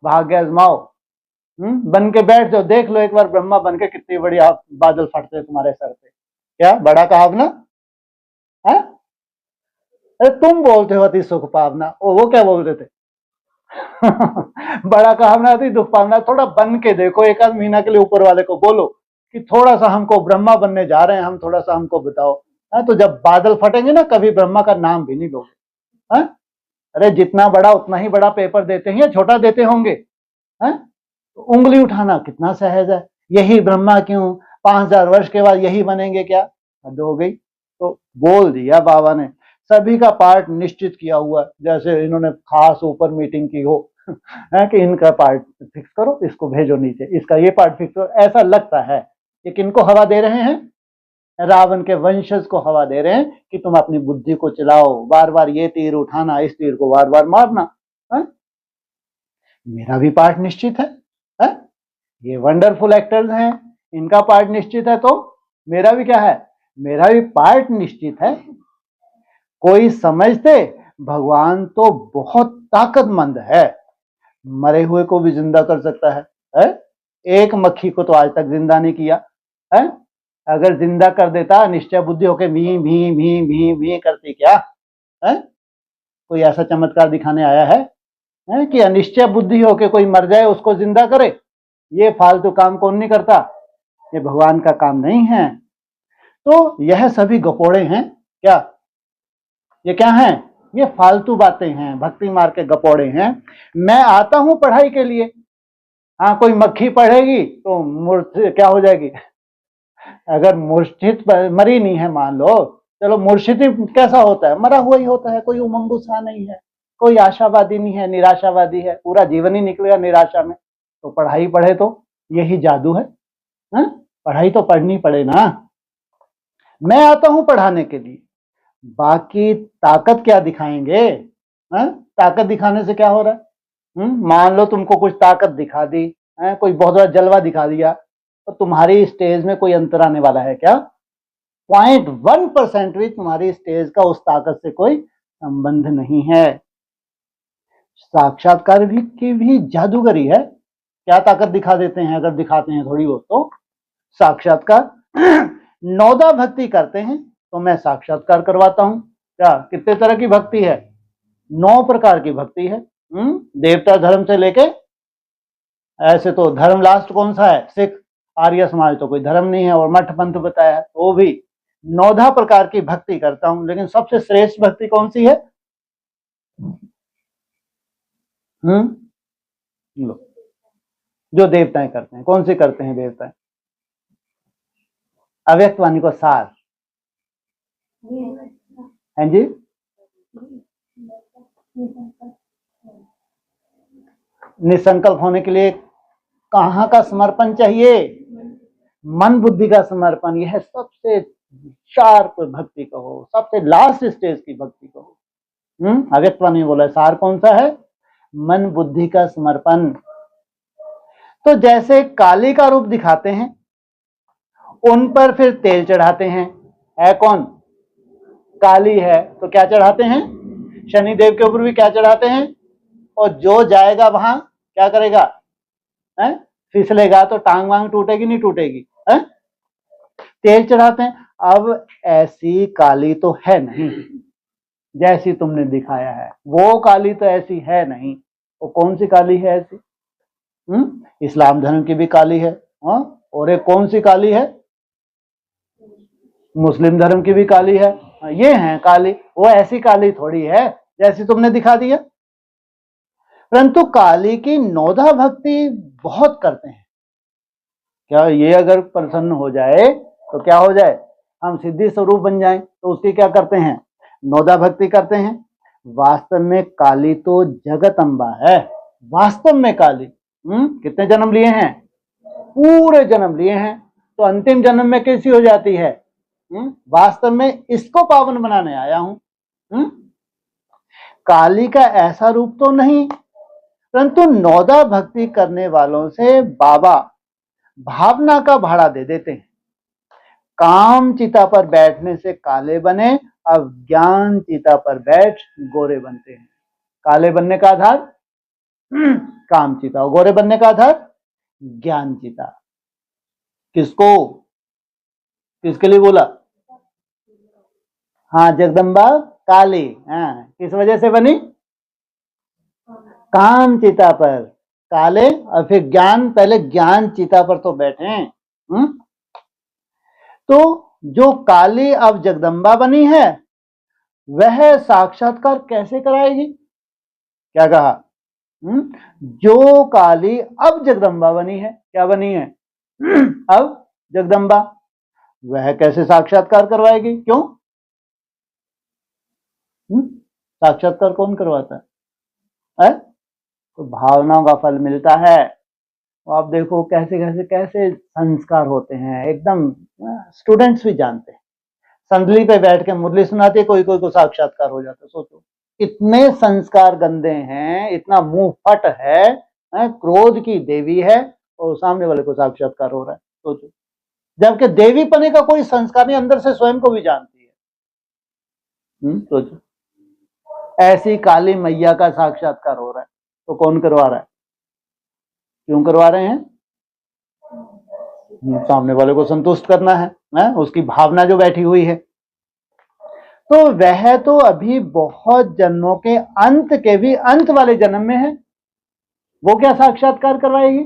भाग्य आजमाओ, बन के बैठ जाओ, देख लो एक बार ब्रह्मा बन के कितनी बड़ी आप बादल फटते हैं तुम्हारे सर पे। क्या बड़ा कहावना है? अरे तुम बोलते हो अति सुख पावना, वो क्या बोलते थे? बड़ा कहावना अति दुख पावना। थोड़ा बन के देखो, एक आध महीना के लिए ऊपर वाले को बोलो कि थोड़ा सा हमको ब्रह्मा बनने जा रहे हैं हम, थोड़ा सा हमको बताओ। तो जब बादल फटेंगे ना, कभी ब्रह्मा का नाम भी नहीं लोगे। अरे जितना बड़ा उतना ही बड़ा पेपर देते हैं या छोटा देते होंगे? तो उंगली उठाना कितना सहज है, यही ब्रह्मा क्यों, 5000 वर्ष के बाद यही बनेंगे क्या? हद हो गई। तो बोल दिया बाबा ने, सभी का पार्ट निश्चित किया हुआ, जैसे इन्होंने खास ऊपर मीटिंग की हो है कि इनका पार्ट फिक्स करो, इसको भेजो नीचे, इसका ये पार्ट फिक्स करो। ऐसा लगता है कि किनको हवा दे रहे हैं? रावण के वंशज को हवा दे रहे हैं कि तुम अपनी बुद्धि को चलाओ, बार बार ये तीर उठाना, इस तीर को बार बार मारना। है? मेरा भी पार्ट निश्चित है? ये वंडरफुल एक्टर्स हैं, इनका पार्ट निश्चित है, तो मेरा भी क्या है? मेरा भी पार्ट निश्चित है। कोई समझते भगवान तो बहुत ताकतमंद है, मरे हुए को भी जिंदा कर सकता है? एक मक्खी को तो आज तक जिंदा नहीं किया है। अगर जिंदा कर देता, निश्चय बुद्धि होके भी भी भी भी भी करती क्या? है? कोई ऐसा चमत्कार दिखाने आया है कि अनिश्चय बुद्धि होके कोई मर जाए उसको जिंदा करे? ये फालतू काम कौन नहीं करता? ये भगवान का काम नहीं है। तो यह सभी गपोड़े हैं क्या? ये क्या हैं? ये फालतू बातें हैं, भक्ति मार्ग के गपोड़े हैं। मैं आता हूं पढ़ाई के लिए, हाँ कोई मक्खी पढ़ेगी तो मूर्छित क्या हो जाएगी? अगर मूर्छित मरी नहीं है मान लो, चलो मूर्छित कैसा होता है? मरा हुआ ही होता है, कोई उमंग उत्साह नहीं है, कोई आशावादी नहीं है, निराशावादी है, पूरा जीवन ही निकलेगा निराशा में। तो पढ़ाई पढ़े तो यही जादू है, पढ़ाई तो पढ़नी पड़े ना। मैं आता हूं पढ़ाने के लिए, बाकी ताकत क्या दिखाएंगे? ताकत दिखाने से क्या हो रहा है? मान लो तुमको कुछ ताकत दिखा दी, कोई बहुत बड़ा जलवा दिखा दिया, तो तुम्हारी स्टेज में कोई अंतर आने वाला है क्या? 0.1% भी तुम्हारी स्टेज का उस ताकत से कोई संबंध नहीं है। साक्षात्कार भी की भी जादूगरी है। क्या ताकत दिखा देते हैं? अगर दिखाते हैं थोड़ी बहुत तो साक्षात्कार। नौदा भक्ति करते हैं तो मैं साक्षात्कार करवाता हूं। क्या कितने तरह की भक्ति है? 9 प्रकार की भक्ति है। देवता धर्म से लेके, ऐसे तो धर्म लास्ट कौन सा है? सिख, आर्य समाज तो कोई धर्म नहीं है, और मठ पंथ बताया है, वो भी 9 प्रकार की भक्ति करता हूं। लेकिन सबसे श्रेष्ठ भक्ति कौन सी है? जो देवताएं करते हैं। कौन सी करते हैं देवताएं? अव्यक्त वाणी को सार है जी। निसंकल्प होने के लिए कहां का समर्पण चाहिए? मन बुद्धि का समर्पण। यह सबसे शार्प भक्ति कहो, सबसे लास्ट स्टेज की भक्ति कहो। अव्यक्त वाणी बोला, सार कौन सा है? मन बुद्धि का समर्पण। तो जैसे काली का रूप दिखाते हैं, उन पर फिर तेल चढ़ाते हैं। है कौन? काली है तो क्या चढ़ाते हैं? शनिदेव के ऊपर भी क्या चढ़ाते हैं? और जो जाएगा वहां क्या करेगा? फिसलेगा तो टांग वांग टूटेगी नहीं टूटेगी? तेल चढ़ाते हैं। अब ऐसी काली तो है नहीं जैसी तुमने दिखाया है, वो काली तो ऐसी है नहीं। वो कौन सी काली है ऐसी? इस्लाम धर्म की भी काली है, और एक कौन सी काली है? मुस्लिम धर्म की भी काली है। ये है काली, वो ऐसी काली थोड़ी है जैसी तुमने दिखा दिया। परंतु काली की नौधा भक्ति बहुत करते हैं। क्या ये अगर प्रसन्न हो जाए तो क्या हो जाए? हम सिद्धि स्वरूप बन जाएं, तो उसकी क्या करते हैं? नौधा भक्ति करते हैं। वास्तव में काली तो जगत अम्बा है। वास्तव में काली कितने जन्म लिए हैं? पूरे जन्म लिए हैं। तो अंतिम जन्म में कैसी हो जाती है? वास्तव में इसको पावन बनाने आया हूं। काली का ऐसा रूप तो नहीं, परंतु नौदा भक्ति करने वालों से बाबा भावना का भाड़ा दे देते हैं। काम चिता पर बैठने से काले बने, अब ज्ञान चिता पर बैठ गोरे बनते हैं। काले बनने का आधार काम चिता, और गोरे बनने का आधार ज्ञान चिता। किसको, किसके लिए बोला? हाँ, जगदम्बा काली। हाँ, किस वजह से बनी? काम चिता पर काले, और फिर ज्ञान, पहले ज्ञान चिता पर तो बैठे। तो जो काली अब जगदम्बा बनी है, वह साक्षात्कार कैसे कराएगी? क्या कहा? जो काली अब जगदम्बा बनी है, क्या बनी है? अब जगदम्बा, वह कैसे साक्षात्कार करवाएगी? क्यों? साक्षात्कार कौन करवाता है? तो भावनाओं का फल मिलता है। तो आप देखो कैसे कैसे कैसे संस्कार होते हैं, एकदम स्टूडेंट्स भी जानते हैं। संदली पे बैठ के मुरली सुनाते, कोई कोई को साक्षात्कार हो जाता। सोचो इतने संस्कार गंदे हैं, इतना मुंह फट है, क्रोध की देवी है, और सामने वाले को साक्षात्कार हो रहा है। सोचो, जबकि देवी पने का कोई संस्कार नहीं, अंदर से स्वयं को भी जानती है। सोचो, ऐसी काली मैया का साक्षात्कार हो रहा है, तो कौन करवा रहा है? क्यों करवा रहे हैं? सामने वाले को संतुष्ट करना है, उसकी भावना जो बैठी हुई है। तो वह तो अभी बहुत जन्मों के अंत के भी अंत वाले जन्म में है, वो क्या साक्षात्कार करवाएगी?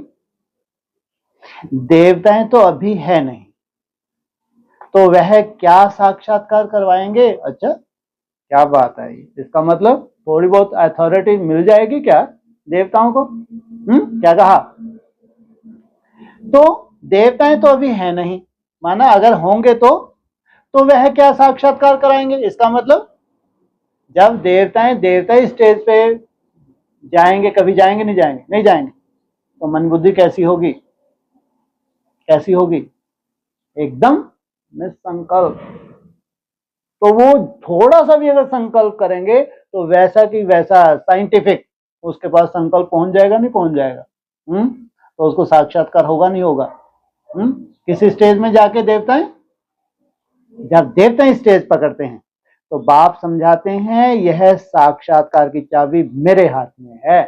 देवताएं तो अभी है नहीं, तो वह क्या साक्षात्कार करवाएंगे? अच्छा, क्या बात है, इसका मतलब थोड़ी बहुत अथॉरिटी मिल जाएगी क्या देवताओं को? क्या कहा? तो देवताएं तो अभी है नहीं, माना अगर होंगे तो वह क्या साक्षात्कार कराएंगे? इसका मतलब जब देवता स्टेज पे जाएंगे, कभी जाएंगे नहीं जाएंगे? नहीं जाएंगे, तो मन बुद्धि कैसी होगी? कैसी होगी? एकदम निसंकल्प। तो वो थोड़ा सा भी अगर संकल्प करेंगे तो वैसा कि वैसा साइंटिफिक उसके पास संकल्प पहुंच जाएगा, नहीं पहुंच जाएगा? तो उसको साक्षात्कार होगा, नहीं होगा? किसी स्टेज में जाके देवताएं, जब देवताएं स्टेज पकड़ते हैं तो बाप समझाते हैं यह साक्षात्कार की चाबी मेरे हाथ में है।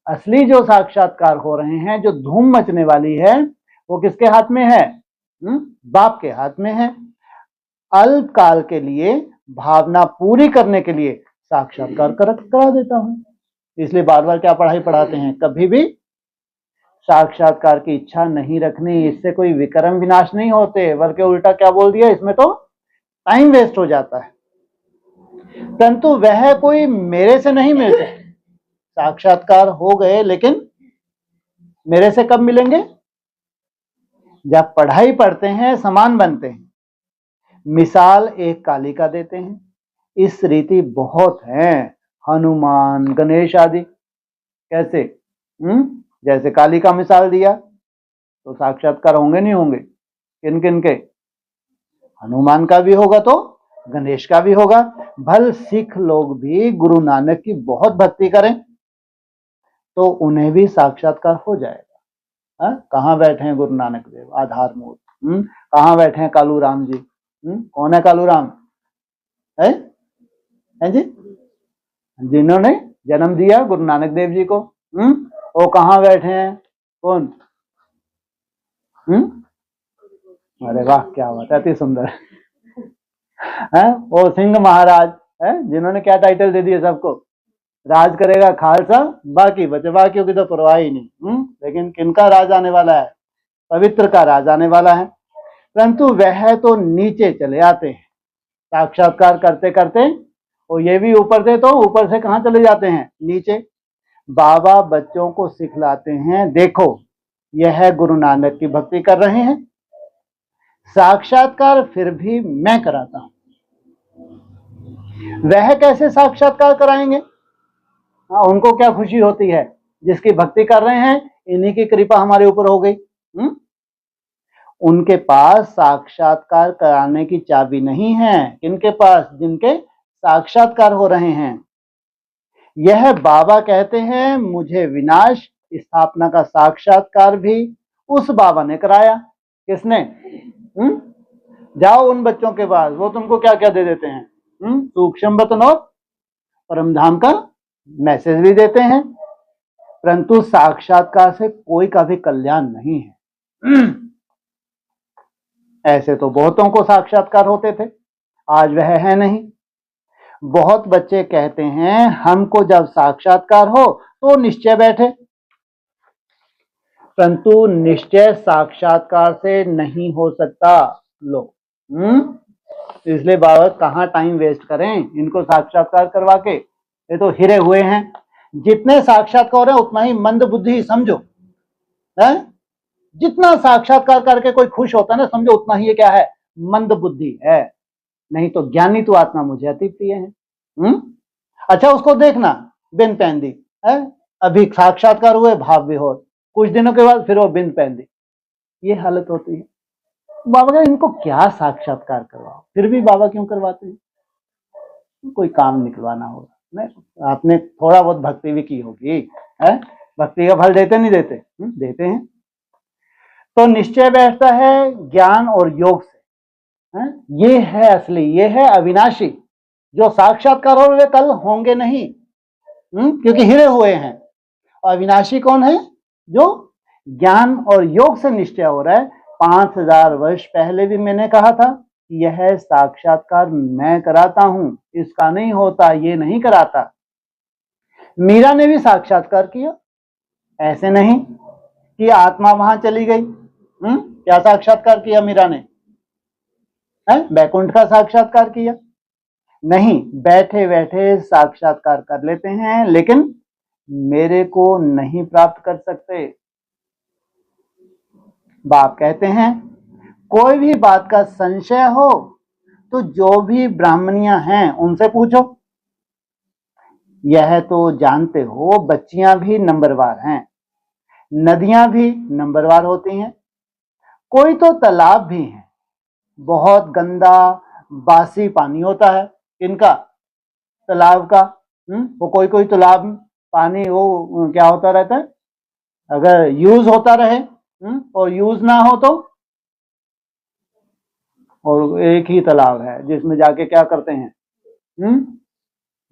असली जो साक्षात्कार हो रहे हैं, जो धूम मचने वाली है, वो किसके हाथ में है? बाप के हाथ में है। अल्प काल के लिए भावना पूरी करने के लिए साक्षात्कार करा देता हूं। इसलिए बार बार क्या पढ़ाई पढ़ाते हैं? कभी भी साक्षात्कार की इच्छा नहीं रखनी, इससे कोई विक्रम विनाश नहीं होते, बल्कि उल्टा क्या बोल दिया, इसमें तो टाइम वेस्ट हो जाता है। परंतु वह कोई मेरे से नहीं मिलते। साक्षात्कार हो गए, लेकिन मेरे से कब मिलेंगे? जब पढ़ाई पढ़ते हैं, समान बनते हैं। मिसाल एक काली का देते हैं, इस रीति बहुत हैं, हनुमान, गणेश आदि। कैसे? जैसे काली का मिसाल दिया, तो साक्षात्कार होंगे नहीं होंगे? किन किन के? हनुमान का भी होगा तो गणेश का भी होगा। भल सिख लोग भी गुरु नानक की बहुत भक्ति करें तो उन्हें भी साक्षात्कार हो जाएगा। कहाँ बैठे हैं गुरु नानक देव? आधार मूर्त। कहाँ बैठे हैं कालू राम जी? कौन है कालू राम? है जी, जिन्होंने जन्म दिया गुरु नानक देव जी को। वो कहाँ बैठे हैं? कौन? अरे वाह, क्या बात है, अति सुंदर है। वो सिंह महाराज है, जिन्होंने क्या टाइटल दे दिए सबको? राज करेगा खालसा, बाकी बचे, बाकियों की तो परवाह ही नहीं। लेकिन किनका राज आने वाला है? पवित्र का राज आने वाला है। परंतु वह तो नीचे चले आते हैं साक्षात्कार करते करते, और ये भी ऊपर से, तो ऊपर से कहाँ चले जाते हैं? नीचे। बाबा बच्चों को सिखलाते हैं, देखो यह गुरु नानक की भक्ति कर रहे हैं, साक्षात्कार फिर भी मैं कराता हूं। वह कैसे साक्षात्कार कराएंगे? हाँ, उनको क्या खुशी होती है? जिसकी भक्ति कर रहे हैं, इन्हीं की कृपा हमारे ऊपर हो गई। उनके पास साक्षात्कार कराने की चाबी नहीं है। किनके पास? जिनके साक्षात्कार हो रहे हैं। यह बाबा कहते हैं, मुझे विनाश स्थापना का साक्षात्कार भी उस बाबा ने कराया। किसने? जाओ उन बच्चों के पास, वो तुमको क्या क्या दे देते हैं, सूक्ष्म वतन और परमधाम का मैसेज भी देते हैं, परंतु साक्षात्कार से कोई का भी कल्याण नहीं है। ऐसे तो बहुतों को साक्षात्कार होते थे, आज वह है नहीं। बहुत बच्चे कहते हैं हमको जब साक्षात्कार हो तो निश्चय बैठे, परंतु निश्चय साक्षात्कार से नहीं हो सकता। लो, इसलिए बाबा कहाँ टाइम वेस्ट करें इनको साक्षात्कार करवा के, ये तो हिरे हुए हैं। जितने साक्षात्कार है उतना ही मंद बुद्धि समझो, है? जितना साक्षात्कार करके कोई खुश होता है ना, समझो उतना ही ये क्या है? मंद बुद्धि है। नहीं तो ज्ञानी तो आत्मा मुझे अति प्रिय है। अच्छा, उसको देखना बिन पहन दी है, अभी साक्षात्कार हुए भाव विभोर, कुछ दिनों के बाद फिर वो बिन पहन दी, ये हालत होती है। बाबा का इनको क्या साक्षात्कार करवाओ, फिर भी बाबा क्यों करवाते हैं? कोई काम निकलवाना होगा। नहीं, आपने थोड़ा बहुत भक्ति भी की होगी, है? भक्ति का फल देते नहीं देते? देते हैं। तो निश्चय बैठता है ज्ञान और योग से, है? ये है असली, ये है अविनाशी। जो साक्षात्कार हो रहे कल होंगे नहीं, क्योंकि हिरे हुए हैं। और अविनाशी कौन है? जो ज्ञान और योग से निश्चय हो रहा है। 5000 वर्ष पहले भी मैंने कहा था, यह साक्षात्कार मैं कराता हूं, इसका नहीं होता, ये नहीं कराता। मीरा ने भी साक्षात्कार किया, ऐसे नहीं कि आत्मा वहां चली गई। क्या साक्षात्कार किया मीरा ने? बैकुंठ का साक्षात्कार किया? नहीं, बैठे बैठे साक्षात्कार कर लेते हैं, लेकिन मेरे को नहीं प्राप्त कर सकते। बाप कहते हैं कोई भी बात का संशय हो तो जो भी ब्राह्मणियां हैं उनसे पूछो। यह तो जानते हो बच्चियां भी नंबरवार हैं, नदियां भी नंबरवार होती हैं। कोई तो तालाब भी है, बहुत गंदा बासी पानी होता है। इनका तालाब का, वो कोई कोई तालाब पानी वो क्या होता रहता है, अगर यूज होता रहे और यूज ना हो तो, और एक ही तालाब है जिसमें जाके क्या करते हैं,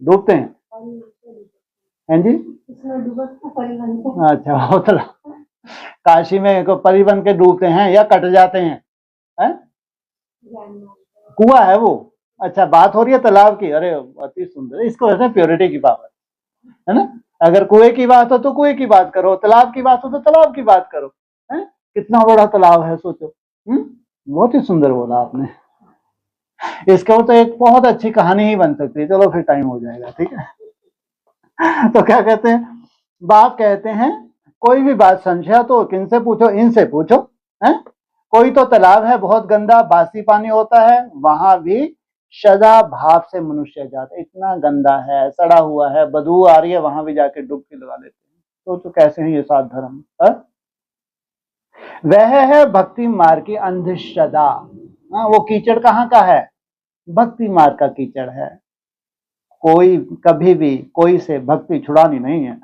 डूबते हैं। हैं जी? अच्छा, वो तालाब काशी में को परी बन के डूबते हैं या कट जाते हैं, है? कुआं है वो। अच्छा, बात हो रही है तालाब की। अरे अति सुंदर, इसको कहते हैं प्योरिटी की पावर, है ना? अगर कुएं की बात हो तो कुएं की बात करो, तालाब की बात हो तो तालाब की बात करो, है? कितना बड़ा तालाब है सोचो। बहुत ही सुंदर बोला आपने। इसके ऊपर तो एक बहुत अच्छी कहानी ही बन सकती है। चलो फिर टाइम हो जाएगा, ठीक है। तो क्या कहते हैं, बाप कहते हैं कोई भी बात संशय तो किनसे पूछो, इनसे पूछो, है? कोई तो तालाब है बहुत गंदा बासी पानी होता है, वहां भी सदा भाव से मनुष्य जाता है। इतना गंदा है, सड़ा हुआ है, बदबू आ रही है, वहां भी जाके डुबकी लगा लेते हैं। तो कैसे हैं ये सात धर्म? वह है भक्ति मार्ग की अंधश्रद्धा। वो कीचड़ कहाँ का है? भक्ति मार्ग का कीचड़ है। कोई कभी भी कोई से भक्ति छुड़ानी नहीं है।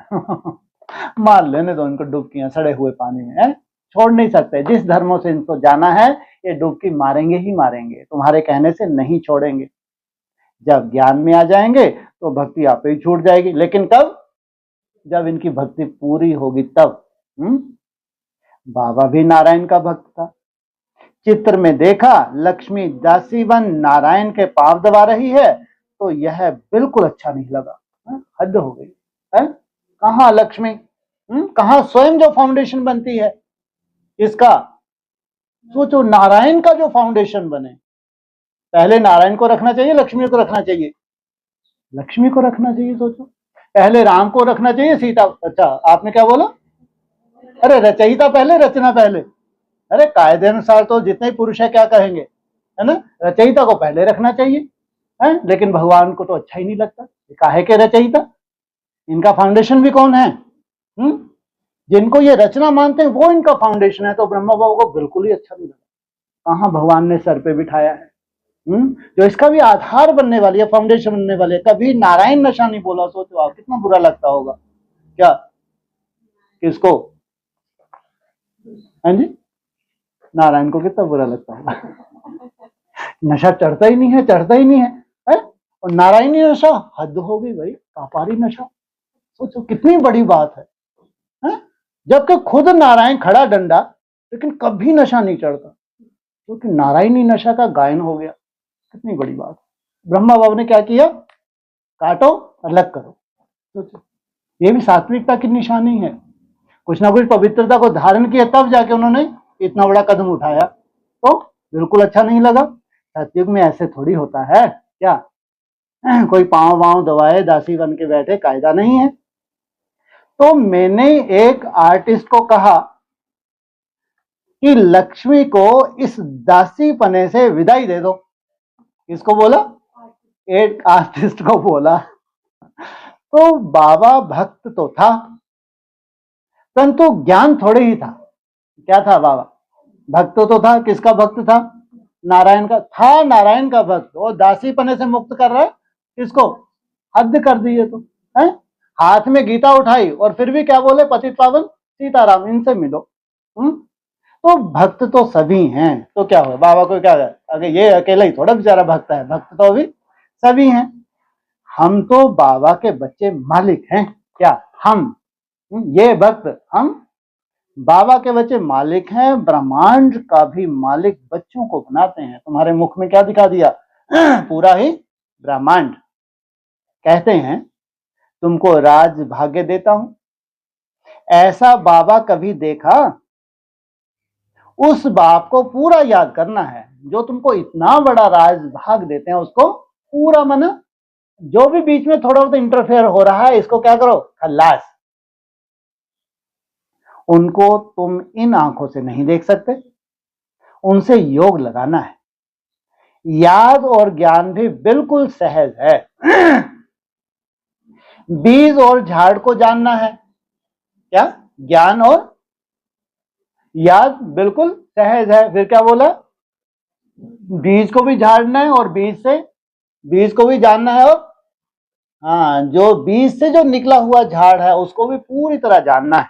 मार लेने दो इनको डुबकियां सड़े हुए पानी में, है? छोड़ नहीं सकते। जिस धर्मों से इनको जाना है ये डुबकी मारेंगे ही मारेंगे, तुम्हारे कहने से नहीं छोड़ेंगे। जब ज्ञान में आ जाएंगे तो भक्ति आप ही छूट जाएगी, लेकिन कब? जब इनकी भक्ति पूरी होगी तब। बाबा भी नारायण का भक्त था। चित्र में देखा लक्ष्मी दासी बन नारायण के पांव दबा रही है तो यह बिल्कुल अच्छा नहीं लगा। हद हो गई है। कहाँ लक्ष्मी, कहाँ स्वयं जो फाउंडेशन बनती है इसका, सोचो नारायण का जो फाउंडेशन बने, पहले नारायण को रखना चाहिए, लक्ष्मी को रखना चाहिए? लक्ष्मी को रखना चाहिए। सोचो पहले राम को रखना चाहिए, सीता? अच्छा आपने क्या बोला? अरे रचयिता पहले, रचना पहले। अरे कायदे अनुसार तो जितने पुरुष है क्या कहेंगे, है ना, रचयिता को पहले रखना चाहिए, है? लेकिन भगवान को तो अच्छा ही नहीं लगता, काहे के रचयिता? इनका फाउंडेशन भी कौन है? जिनको ये रचना मानते हैं वो इनका फाउंडेशन है, तो ब्रह्मा बाबू को बिल्कुल ही अच्छा नहीं लगा। कहां भगवान ने सर पे बिठाया है, जो इसका भी आधार बनने वाली है, फाउंडेशन बनने वाली है, कभी नारायण नशा नहीं बोला। सोचो आप कितना बुरा लगता होगा क्या? किसको? हाँ जी, नारायण को कितना बुरा लगता होगा। नशा चढ़ता ही नहीं है, चढ़ता ही नहीं है? और नारायणी नशा हद हो गई भाई, व्यापारी नशा। सोचो कितनी बड़ी बात है? जबकि खुद नारायण खड़ा डंडा, लेकिन कभी नशा नहीं चढ़ता, क्योंकि नारायणी नशा का गायन हो गया। कितनी बड़ी बात। ब्रह्मा बाबू ने क्या किया? काटो अलग करो। सोचो ये भी सात्विकता की निशानी है। कुछ ना कुछ पवित्रता को धारण किया तब जाके उन्होंने इतना बड़ा कदम उठाया, तो बिल्कुल अच्छा नहीं लगा। सतयुग में ऐसे थोड़ी होता है क्या? कोई पांव वांव दबाए दासी बन के बैठे, कायदा नहीं है। तो मैंने एक आर्टिस्ट को कहा कि लक्ष्मी को इस दासी पने से विदाई दे दो। किसको बोला? एक आर्टिस्ट को बोला। तो बाबा भक्त तो था, परंतु ज्ञान थोड़े ही था। क्या था बाबा? भक्त तो था। किसका भक्त था? नारायण का था, नारायण का भक्त। और दासी पने से मुक्त कर रहा है किसको? हद कर दी है तो, है? हाथ में गीता उठाई और फिर भी क्या बोले? पतित पावन सीताराम, इनसे मिलो। तो भक्त तो सभी हैं, तो क्या हुआ? बाबा को क्या है? अगर ये अकेला ही थोड़ा बेचारा भक्त है, भक्त तो अभी सभी हैं। हम तो बाबा के बच्चे मालिक हैं। क्या हम? ये भक्त, हम बाबा के बच्चे मालिक हैं। ब्रह्मांड का भी मालिक बच्चों को बनाते हैं। तुम्हारे मुख में क्या दिखा दिया? पूरा ही ब्रह्मांड। कहते हैं तुमको राज भाग्य देता हूं, ऐसा बाबा कभी देखा? उस बाप को पूरा याद करना है जो तुमको इतना बड़ा राज भाग देते हैं, उसको पूरा मना। जो भी बीच में थोड़ा बहुत इंटरफेयर हो रहा है, इसको क्या करो? खल्लास। उनको तुम इन आंखों से नहीं देख सकते, उनसे योग लगाना है। याद और ज्ञान भी बिल्कुल सहज है। बीज और झाड़ को जानना है। क्या? ज्ञान और याद बिल्कुल सहज है। फिर क्या बोला? बीज को भी झाड़ना है और बीज से, बीज को भी जानना है, और हाँ, जो बीज से जो निकला हुआ झाड़ है उसको भी पूरी तरह जानना है।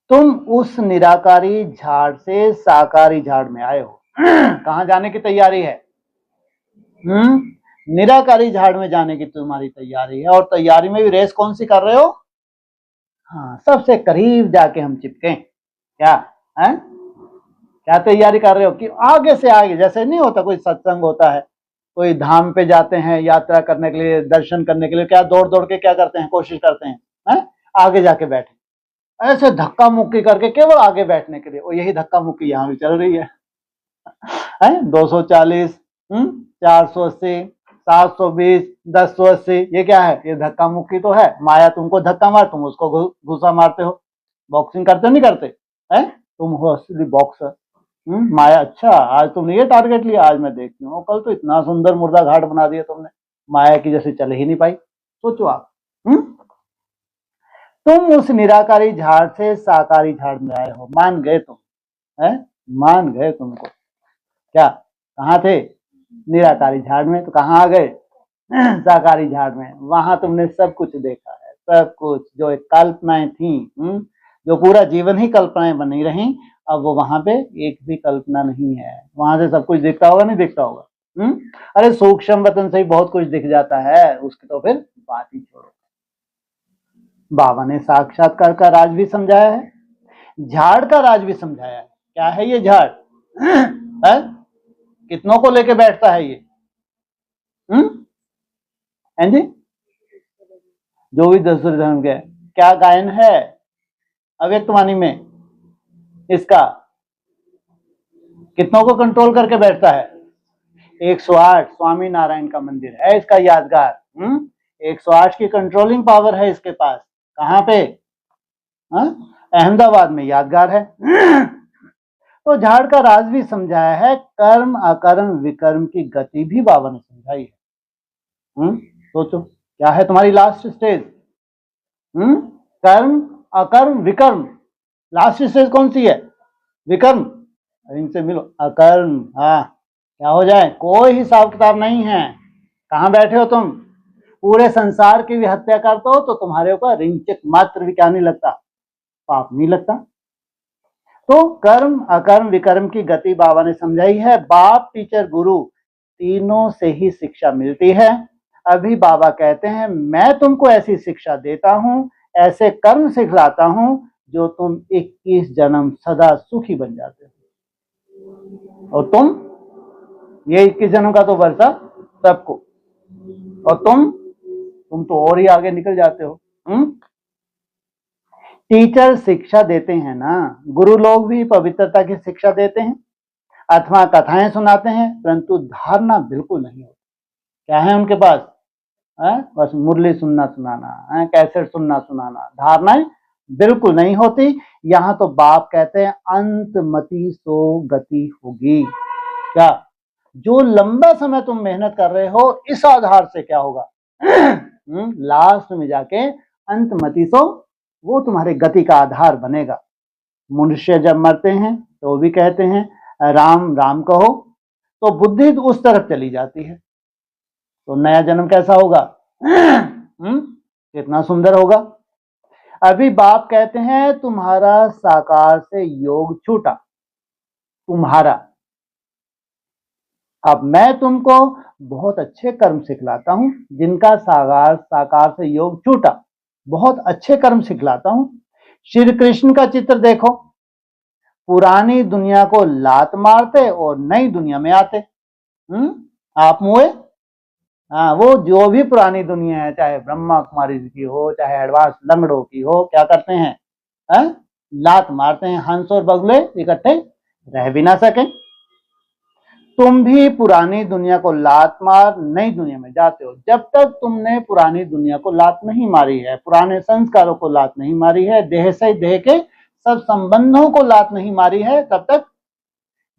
तुम उस निराकारी झाड़ से साकारी झाड़ में आए हो। कहां जाने की तैयारी है? निराकारी झाड़ में जाने की तुम्हारी तैयारी है। और तैयारी में भी रेस कौन सी कर रहे हो? हाँ, सबसे करीब जाके हम चिपके। क्या है? क्या तैयारी कर रहे हो कि आगे से आगे? जैसे नहीं होता, कोई सत्संग होता है, कोई धाम पे जाते हैं यात्रा करने के लिए, दर्शन करने के लिए, क्या दौड़ दौड़ के क्या करते हैं? कोशिश करते हैं आगे जाके बैठे, ऐसे धक्का मुक्की करके केवल आगे बैठने के लिए। और यही धक्का मुक्की यहाँ भी चल रही है। 240, 480, 720, 1080, ये क्या है? ये धक्का मुक्की तो है। माया तुमको धक्का मार, तुम उसको घुसा मारते हो। बॉक्सिंग करते हो नहीं करते? तुम हो असली बॉक्सर। माया, अच्छा आज तुमने ये टारगेट लिया, आज मैं देखती हूँ। कल तो इतना सुंदर मुर्दा घाट बना दिया तुमने, माया की जैसे चल ही नहीं पाई। सोचो आप, तुम उस निराकारी झाड़ से साकारी झाड़ में आए हो। मान गए तुम, मान गए तुमको। क्या? कहाँ थे? निराकारी झाड़ में। तो कहाँ आ गए? साकारी झाड़ में। वहां तुमने सब कुछ देखा है, सब कुछ जो एक कल्पनाएं थी, जो पूरा जीवन ही कल्पनाएं बनी रही, अब वो वहां पे एक भी कल्पना नहीं है। वहां से सब कुछ दिखता होगा, नहीं दिखता होगा? अरे सूक्ष्म वतन से ही बहुत कुछ दिख जाता है, उसकी तो फिर बात ही छोड़ो। बाबा ने साक्षात्कार का राज भी समझाया है, झाड़ का राज भी समझाया है। क्या है ये झाड़? है? कितनों को लेके बैठता है ये? हैं जी? जो भी दूसरे धर्म के। क्या गायन है अव्यक्तवाणी में इसका? कितनों को कंट्रोल करके बैठता है? 108 स्वामी नारायण का मंदिर है इसका यादगार। 108 की कंट्रोलिंग पावर है इसके पास। कहाँ पे? अहमदाबाद में यादगार है। तो झाड़ का राज भी समझाया है, कर्म अकर्म विकर्म की गति भी बाबा ने समझाई है। सोचो क्या है तुम्हारी लास्ट स्टेज? कर्म अकर्म विकर्म, लास्ट स्टेज कौन सी है? विकर्म। इनसे मिलो, अकर्म। हाँ, क्या हो जाए? कोई हिसाब किताब नहीं है। कहाँ बैठे हो तुम? पूरे संसार की भी हत्या करते हो तो तुम्हारे ऊपर रिंचक मात्र भी क्या नहीं लगता? पाप नहीं लगता। तो कर्म अकर्म विकर्म की गति बाबा ने समझाई है। बाप टीचर गुरु तीनों से ही शिक्षा मिलती है। अभी बाबा कहते हैं मैं तुमको ऐसी शिक्षा देता हूं, ऐसे कर्म सिखलाता हूं जो तुम 21 जन्म सदा सुखी बन जाते हो। और तुम ये 21 जन्म का तो वर्षा सबको, और तुम तो और ही आगे निकल जाते हो। टीचर शिक्षा देते हैं ना, गुरु लोग भी पवित्रता की शिक्षा देते हैं अथवा कथाएं सुनाते हैं, परंतु धारणा बिल्कुल नहीं होती। क्या है उनके पास? बस मुरली सुनना सुनाना, कैसेट सुनना सुनाना, धारणाएं बिल्कुल नहीं होती। यहाँ तो बाप कहते हैं अंतमति सो गति होगी। क्या? जो लंबा समय तुम मेहनत कर रहे हो इस आधार से क्या होगा? लास्ट में जाके अंतमति सो वो तुम्हारे गति का आधार बनेगा। मनुष्य जब मरते हैं तो भी कहते हैं राम राम कहो, तो बुद्धि उस तरफ चली जाती है। तो नया जन्म कैसा होगा? कितना सुंदर होगा। अभी बाप कहते हैं तुम्हारा साकार से योग छूटा, तुम्हारा। अब मैं तुमको बहुत अच्छे कर्म सिखलाता हूं, जिनका साकार से योग छूटा, बहुत अच्छे कर्म सिखलाता हूं। श्री कृष्ण का चित्र देखो, पुरानी दुनिया को लात मारते और नई दुनिया में आते। आप मुए? हाँ, वो जो भी पुरानी दुनिया है, चाहे ब्रह्मा कुमारी की हो, चाहे एडवांस लंगड़ों की हो, क्या करते हैं? लात मारते हैं, हंस और बगुले इकट्ठे रह भी ना सके। तुम भी पुरानी दुनिया को लात मार नई दुनिया में जाते हो। जब तक तुमने पुरानी दुनिया को लात नहीं मारी है, पुराने संस्कारों को लात नहीं मारी है, देह से देह के सब संबंधों को लात नहीं मारी है, तब तक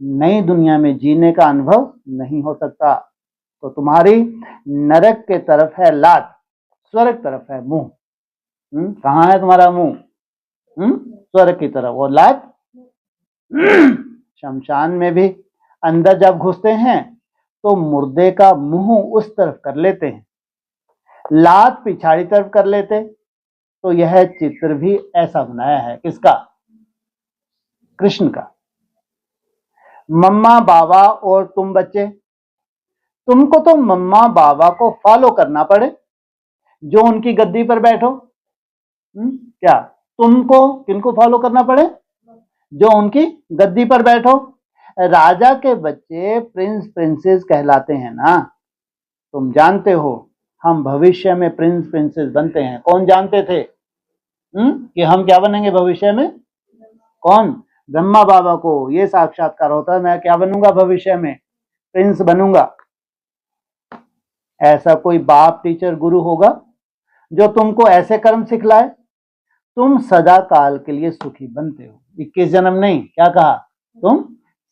नई दुनिया में जीने का अनुभव नहीं हो सकता। तो तुम्हारी नरक के तरफ है लात, स्वर्ग तरफ है मुंह। कहाँ है तुम्हारा मुंह? स्वर्ग की तरफ, और लात शमशान में भी अंदर जब घुसते हैं तो मुर्दे का मुंह उस तरफ कर लेते हैं, लात पिछाड़ी तरफ कर लेते। तो यह चित्र भी ऐसा बनाया है। किसका? कृष्ण का। मम्मा बाबा और तुम बच्चे, तुमको तो मम्मा बाबा को फॉलो करना पड़े जो उनकी गद्दी पर बैठो। क्या तुमको किनको फॉलो करना पड़े? जो उनकी गद्दी पर बैठो। राजा के बच्चे प्रिंस प्रिंसेस कहलाते हैं ना, तुम जानते हो हम भविष्य में प्रिंस प्रिंसेस बनते हैं। कौन जानते थे कि हम क्या बनेंगे भविष्य में? कौन? ब्रह्मा बाबा को ये साक्षात्कार होता है, मैं क्या बनूंगा भविष्य में? प्रिंस बनूंगा। ऐसा कोई बाप टीचर गुरु होगा जो तुमको ऐसे कर्म सिखलाए, तुम सदा काल के लिए सुखी बनते हो। 21 जन्म नहीं, क्या कहा? तुम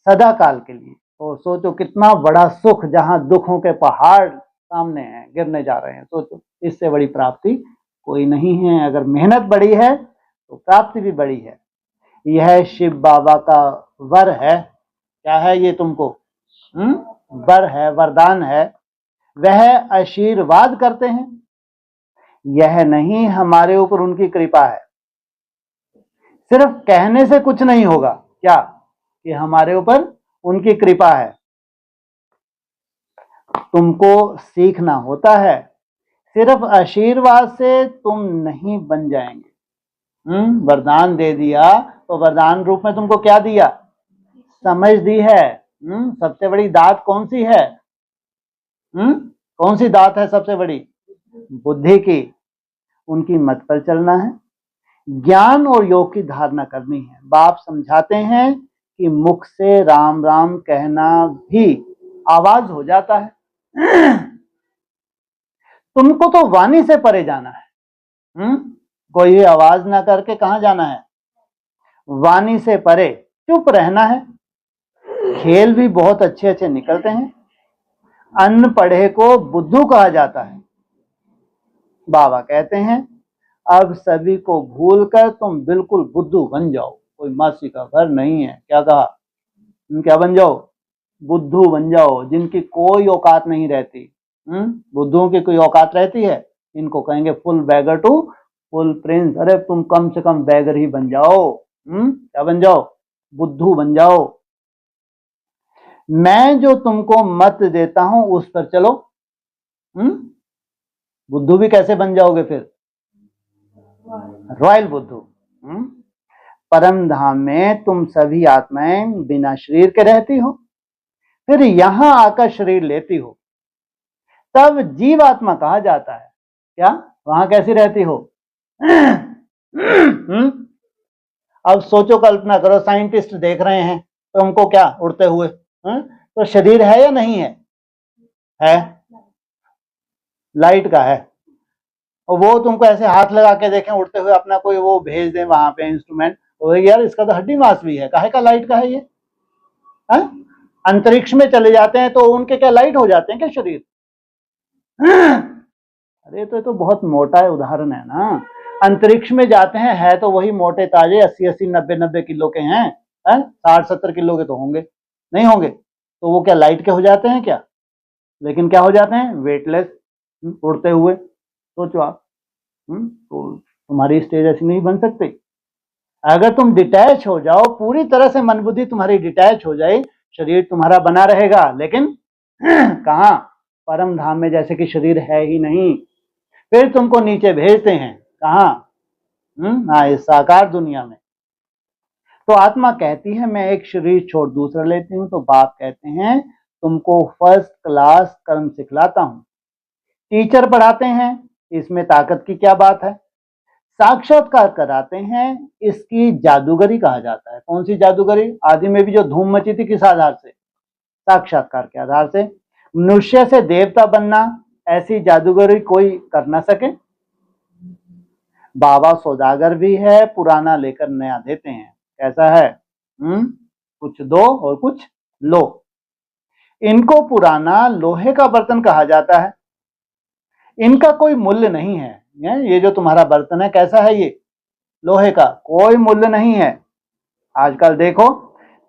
सदा काल के लिए। तो सोचो कितना बड़ा सुख, जहां दुखों के पहाड़ सामने हैं, गिरने जा रहे हैं। सोचो इससे बड़ी प्राप्ति कोई नहीं है। अगर मेहनत बड़ी है तो प्राप्ति भी बड़ी है। यह शिव बाबा का वर है। क्या है ये तुमको? वर है, वरदान है। वह आशीर्वाद करते हैं, यह नहीं हमारे ऊपर उनकी कृपा है। सिर्फ कहने से कुछ नहीं होगा। क्या? कि हमारे ऊपर उनकी कृपा है। तुमको सीखना होता है, सिर्फ आशीर्वाद से तुम नहीं बन जाएंगे। वरदान दे दिया तो वरदान रूप में तुमको क्या दिया? समझ दी है। सबसे बड़ी दात कौन सी है? कौन सी दात है सबसे बड़ी? बुद्धि की। उनकी मत पर चलना है, ज्ञान और योग की धारणा करनी है। बाप समझाते हैं कि मुख से राम राम कहना भी आवाज हो जाता है। तुमको तो वाणी से परे जाना है। कोई आवाज ना करके कहां जाना है? वाणी से परे चुप रहना है। खेल भी बहुत अच्छे अच्छे निकलते हैं। अन्न पढ़े को बुद्धू कहा जाता है। बाबा कहते हैं अब सभी को भूलकर तुम बिल्कुल बुद्धू बन जाओ। कोई मासी का घर नहीं है। क्या कहा? क्या बन जाओ? बुद्धू बन जाओ, जिनकी कोई औकात नहीं रहती। बुद्धुओं की कोई औकात रहती है? इनको कहेंगे full beggar to full prince. अरे तुम कम से कम बैगर ही बन जाओ। क्या बन जाओ? बुद्धू बन जाओ। मैं जो तुमको मत देता हूं उस पर चलो। बुद्धू भी कैसे बन जाओगे फिर? रॉयल बुद्धू। परम धाम में तुम सभी आत्माएं बिना शरीर के रहती हो, फिर यहां आकर शरीर लेती हो, तब जीव आत्मा कहा जाता है। क्या वहां कैसी रहती हो? अब सोचो, कल्पना करो, साइंटिस्ट देख रहे हैं तो हमको क्या उड़ते हुए, तो शरीर है या नहीं है? है, लाइट का है। और वो तुमको ऐसे हाथ लगा के देखें उड़ते हुए, अपना कोई वो भेज दें वहां पे इंस्ट्रूमेंट, तो यार इसका तो हड्डी मांस भी है, काहे का लाइट का है ये? अंतरिक्ष में चले जाते हैं तो उनके क्या लाइट हो जाते हैं क्या शरीर? अरे तो बहुत मोटा है उदाहरण है ना। अंतरिक्ष में जाते हैं, है तो वही मोटे ताजे 80-80 90-90 किलो के हैं, 60-70 किलो के तो होंगे, नहीं होंगे? तो वो क्या लाइट के हो जाते हैं क्या? लेकिन क्या हो जाते हैं? वेटलेस, उड़ते हुए। सोचो आप। तो तुम्हारी स्टेज ऐसी नहीं बन सकती। अगर तुम डिटैच हो जाओ, पूरी तरह से मन बुद्धि तुम्हारी डिटैच हो जाए, शरीर तुम्हारा बना रहेगा, लेकिन कहां? परम धाम में जैसे कि शरीर है ही नहीं। फिर तुमको नीचे भेजते हैं, कहां? इस साकार दुनिया में। तो आत्मा कहती है मैं एक शरीर छोड़ दूसरा लेती हूं, तो बाप कहते हैं तुमको फर्स्ट क्लास कर्म सिखलाता हूं। टीचर पढ़ाते हैं, इसमें ताकत की क्या बात है? साक्षात्कार कराते हैं, इसकी जादूगरी कहा जाता है। कौन सी जादूगरी? आदि में भी जो धूम मची थी, किस आधार से? साक्षात्कार के आधार से। मनुष्य से देवता बनना, ऐसी जादूगरी कोई कर ना सके। बाबा सौदागर भी है, पुराना लेकर नया देते हैं। कैसा है? कुछ दो और कुछ लो। इनको पुराना लोहे का बर्तन कहा जाता है। इनका कोई मूल्य नहीं है। ये जो तुम्हारा बर्तन है, कैसा है ये? लोहे का, कोई मूल्य नहीं है। आजकल देखो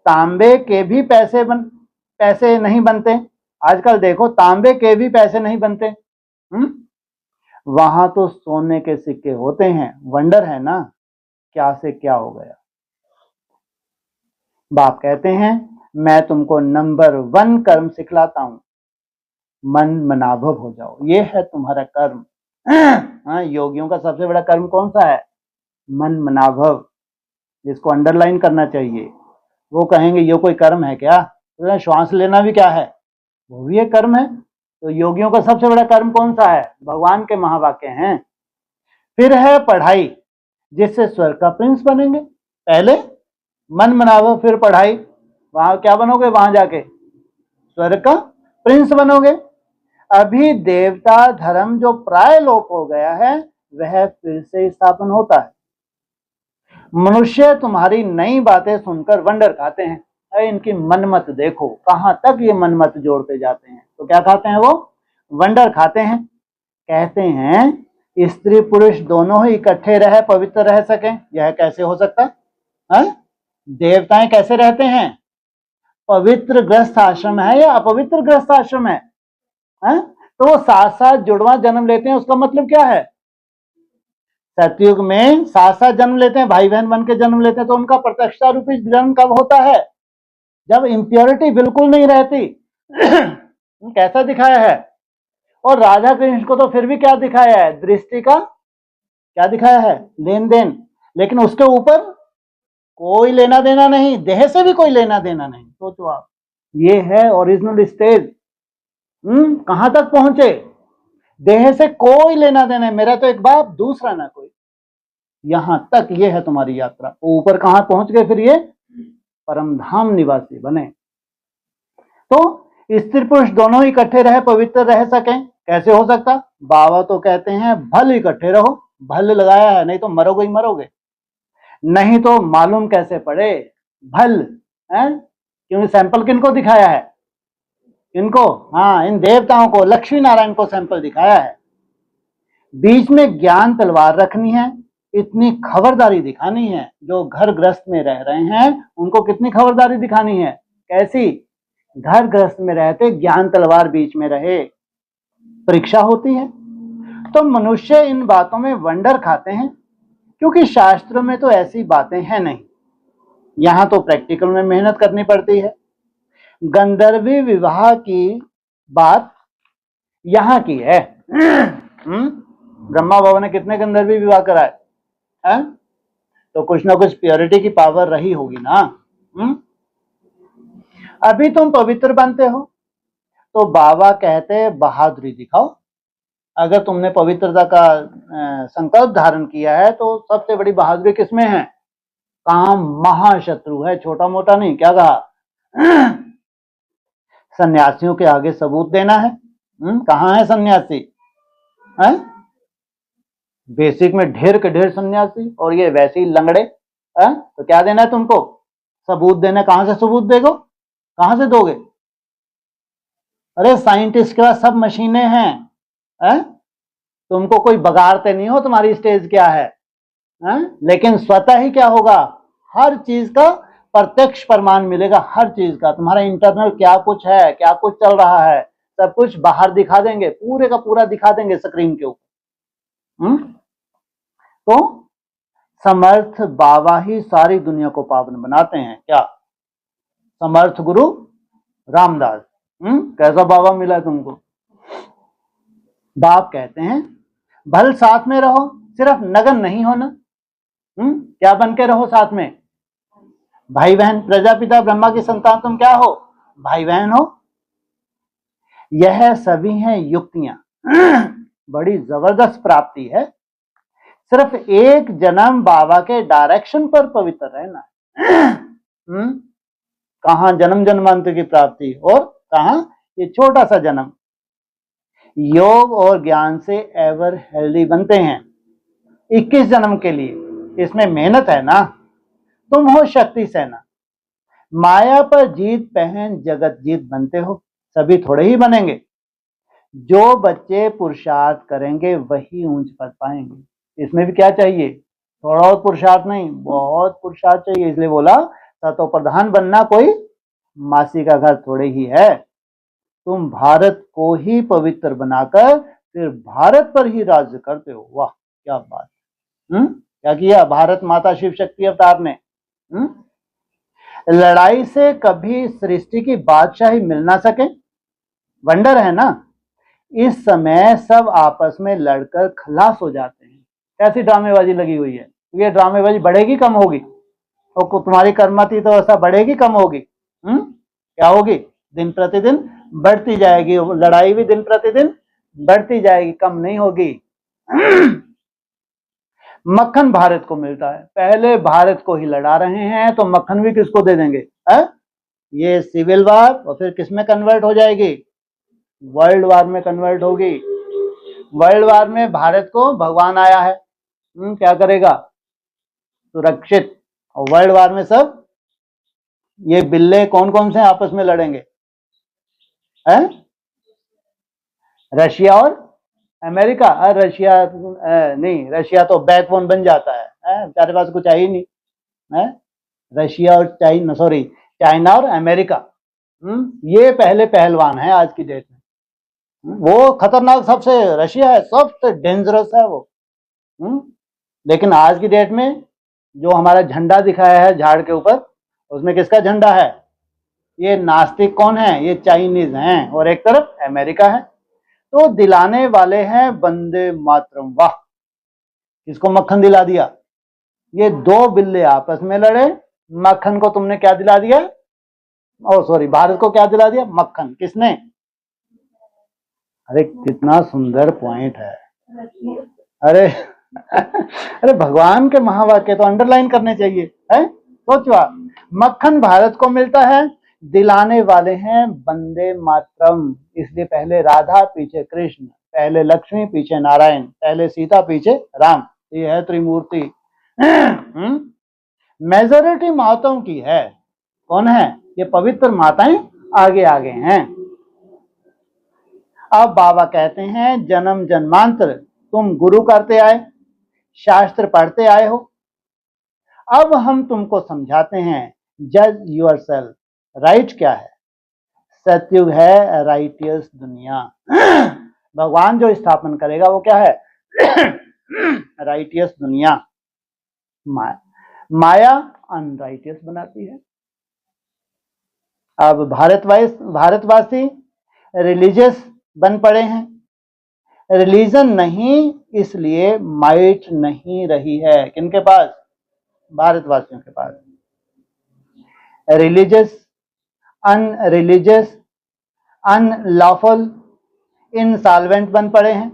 तांबे के भी पैसे नहीं बनते। आजकल देखो तांबे के भी पैसे नहीं बनते। वहां तो सोने के सिक्के होते हैं। वंडर है ना, क्या से क्या हो गया। बाप कहते हैं मैं तुमको नंबर 1 कर्म सिखलाता हूं, मन मनाभव हो जाओ। ये है तुम्हारा कर्म। योगियों का सबसे बड़ा कर्म कौन सा है? मन मनाभव, जिसको अंडरलाइन करना चाहिए। वो कहेंगे ये कोई कर्म है क्या? तो श्वास लेना भी क्या है? वो भी एक कर्म है। तो योगियों का सबसे बड़ा कर्म कौन सा है? भगवान के महावाक्य हैं। फिर है पढ़ाई, जिससे स्वर्ग का प्रिंस बनेंगे। पहले मन मनाभव, फिर पढ़ाई। वहां क्या बनोगे? वहां जाके स्वर्ग का प्रिंस बनोगे। अभी देवता धर्म जो प्राय लोप हो गया है, वह फिर से स्थापन होता है। मनुष्य तुम्हारी नई बातें सुनकर वंडर खाते हैं। अरे इनकी मनमत देखो, कहां तक ये मनमत जोड़ते जाते हैं। तो क्या खाते हैं वो? वंडर खाते हैं। कहते हैं स्त्री पुरुष दोनों ही इकट्ठे रहे, पवित्र रह सके। यह कैसे हो सकता है? देवताएं कैसे रहते हैं? पवित्र गृहस्थ आश्रम है या अपवित्र गृहस्थ आश्रम है? तो वो साथ साथ जुड़वा जन्म लेते हैं। उसका मतलब क्या है? सतयुग में साथ साथ जन्म लेते हैं, भाई बहन बन के जन्म लेते हैं। तो उनका प्रत्यक्षता रूपी जन्म कब होता है? जब इंप्योरिटी बिल्कुल नहीं रहती। कैसा दिखाया है? और राधा कृष्ण को तो फिर भी क्या दिखाया है? दृष्टि का क्या दिखाया है? लेन देन। लेकिन उसके ऊपर कोई लेना देना नहीं, देह से भी कोई लेना देना नहीं। सोचो आप, ये है ओरिजिनल स्टेज। कहां तक पहुंचे? देह से कोई लेना देना है, मेरा तो एक बाप दूसरा ना कोई। यहां तक ये है तुम्हारी यात्रा। ऊपर कहां पहुंच गए फिर ये? परम धाम निवासी बने। तो स्त्री पुरुष दोनों इकट्ठे रहे, पवित्र रह सकें, कैसे हो सकता? बाबा तो कहते हैं भल इकट्ठे रहो, भल लगाया है, नहीं तो मरोगे ही मरोगे। नहीं तो मालूम कैसे पड़े भल है? क्योंकि सैंपल किनको दिखाया है? इनको, हाँ, इन देवताओं को, लक्ष्मी नारायण को सैंपल दिखाया है। बीच में ज्ञान तलवार रखनी है, इतनी खबरदारी दिखानी है। जो घर गृहस्थ में रह रहे हैं उनको कितनी खबरदारी दिखानी है? कैसी? घर गृहस्थ में रहते ज्ञान तलवार बीच में रहे, परीक्षा होती है। तो मनुष्य इन बातों में वंडर खाते हैं, क्योंकि शास्त्रों में तो ऐसी बातें हैं नहीं। यहां तो प्रैक्टिकल में मेहनत करनी पड़ती है। गंधर्वी विवाह की बात यहां की है। ब्रह्मा बाबा ने कितने गंधर्वी विवाह कराए हैं? तो कुछ ना कुछ प्योरिटी की पावर रही होगी ना। अभी तुम पवित्र बनते हो तो बाबा कहते बहादुरी दिखाओ। अगर तुमने पवित्रता का संकल्प धारण किया है तो सबसे बड़ी बहादुरी किसमें है? काम महाशत्रु है, छोटा मोटा नहीं। क्या कहा? सन्यासियों के आगे सबूत देना है। कहाँ है सन्यासी? है बेसिक में ढेर के ढेर सन्यासी, और ये वैसे ही लंगड़े। है तो क्या देना है तुमको? सबूत देना। कहां से सबूत देगो? कहां से दोगे? अरे साइंटिस्ट के पास सब मशीनें हैं। है? तुमको कोई बगाड़ते नहीं हो तुम्हारी स्टेज क्या है? लेकिन स्वतः ही क्या होगा? हर चीज का प्रत्यक्ष प्रमाण मिलेगा। हर चीज का तुम्हारा इंटरनल क्या कुछ है, क्या कुछ चल रहा है, सब कुछ बाहर दिखा देंगे, पूरे का पूरा दिखा देंगे स्क्रीन के ऊपर। तो समर्थ बाबा ही सारी दुनिया को पावन बनाते हैं। क्या? समर्थ गुरु रामदास। कैसा बाबा मिला तुमको? बाप कहते हैं भल साथ में रहो, सिर्फ नगन नहीं होना। क्या बन के रहो साथ में? भाई बहन। प्रजापिता ब्रह्मा की संतान तुम क्या हो? भाई बहन हो। यह सभी हैं युक्तियां। बड़ी जबरदस्त प्राप्ति है। सिर्फ एक जन्म बाबा के डायरेक्शन पर पवित्र रहना है। कहां जन्म जन्मांतर की प्राप्ति, और कहां ये छोटा सा जन्म। योग और ज्ञान से एवर हेल्दी बनते हैं 21 जन्म के लिए। इसमें मेहनत है ना। तुम हो शक्ति सेना, माया पर जीत पहन जगत जीत बनते हो। सभी थोड़े ही बनेंगे। जो बच्चे पुरुषार्थ करेंगे वही ऊंच पद पाएंगे। इसमें भी क्या चाहिए? थोड़ा और पुरुषार्थ नहीं, बहुत पुरुषार्थ चाहिए। इसलिए बोला सतो प्रधान बनना कोई मासी का घर थोड़े ही है। तुम भारत को ही पवित्र बनाकर फिर भारत पर ही राज्य करते हो। वाह क्या बात। क्या किया भारत माता शिव शक्ति अवतार ने? लड़ाई से कभी सृष्टि की बादशाही मिल ना सके, वंडर है ना। इस समय सब आपस में लड़कर खलास हो जाते हैं। कैसी ड्रामेबाजी लगी हुई है। ये ड्रामेबाजी बढ़ेगी कम होगी? और तुम्हारी कर्मति तो ऐसा बढ़ेगी कम होगी? क्या होगी? दिन प्रतिदिन बढ़ती जाएगी। लड़ाई भी दिन प्रतिदिन बढ़ती जाएगी, कम नहीं होगी। मक्खन भारत को मिलता है। पहले भारत को ही लड़ा रहे हैं तो मक्खन भी किसको दे देंगे? ये सिविल वार, और फिर किसमें कन्वर्ट हो जाएगी? वर्ल्ड वार में कन्वर्ट होगी। वर्ल्ड वार में भारत को भगवान आया है, क्या करेगा? सुरक्षित। और वर्ल्ड वार में सब ये बिल्ले कौन कौन से आपस में लड़ेंगे? रशिया और अमेरिका। रशिया नहीं, रशिया तो बैकबोन बन जाता है। तेरे पास कुछ है ही नहीं। रशिया और चाइना और अमेरिका, ये पहले पहलवान है आज की डेट में। वो खतरनाक सबसे, रशिया है सबसे डेंजरस है वो। लेकिन आज की डेट में जो हमारा झंडा दिखाया है झाड़ के ऊपर, उसमें किसका झंडा है? ये नास्तिक कौन है? ये चाइनीज हैं, और एक तरफ अमेरिका है। तो दिलाने वाले हैं वंदे मातरम। वाह, किसको मक्खन दिला दिया? ये दो बिल्ले आपस में लड़े, मक्खन को तुमने क्या दिला दिया? भारत को क्या दिला दिया? मक्खन। किसने? अरे कितना सुंदर पॉइंट है। अरे भगवान के महावाक्य तो अंडरलाइन करने चाहिए। है सोचवा, मक्खन भारत को मिलता है, दिलाने वाले हैं वंदे मातरम। इसलिए पहले राधा पीछे कृष्ण, पहले लक्ष्मी पीछे नारायण, पहले सीता पीछे राम। ये है त्रिमूर्ति। मेजोरिटी माताओं की है। कौन है? ये पवित्र माताएं आगे आगे हैं। अब बाबा कहते हैं जन्म जन्मांतर तुम गुरु करते आए, शास्त्र पढ़ते आए हो। अब हम तुमको समझाते हैं जज योरसेल्फ। राइट क्या है? सतयुग है राइटियस दुनिया। भगवान जो स्थापन करेगा वो क्या है? राइटियस दुनिया। माया अनराइटियस बनाती है। अब भारतवासी रिलीजियस बन पड़े हैं। रिलीजन नहीं, इसलिए माइट नहीं रही है। किनके पास? भारतवासियों के पास। रिलीजियस, अनरिलीजियस, अनलॉफुल, इनसॉल्वेंट बन पड़े हैं।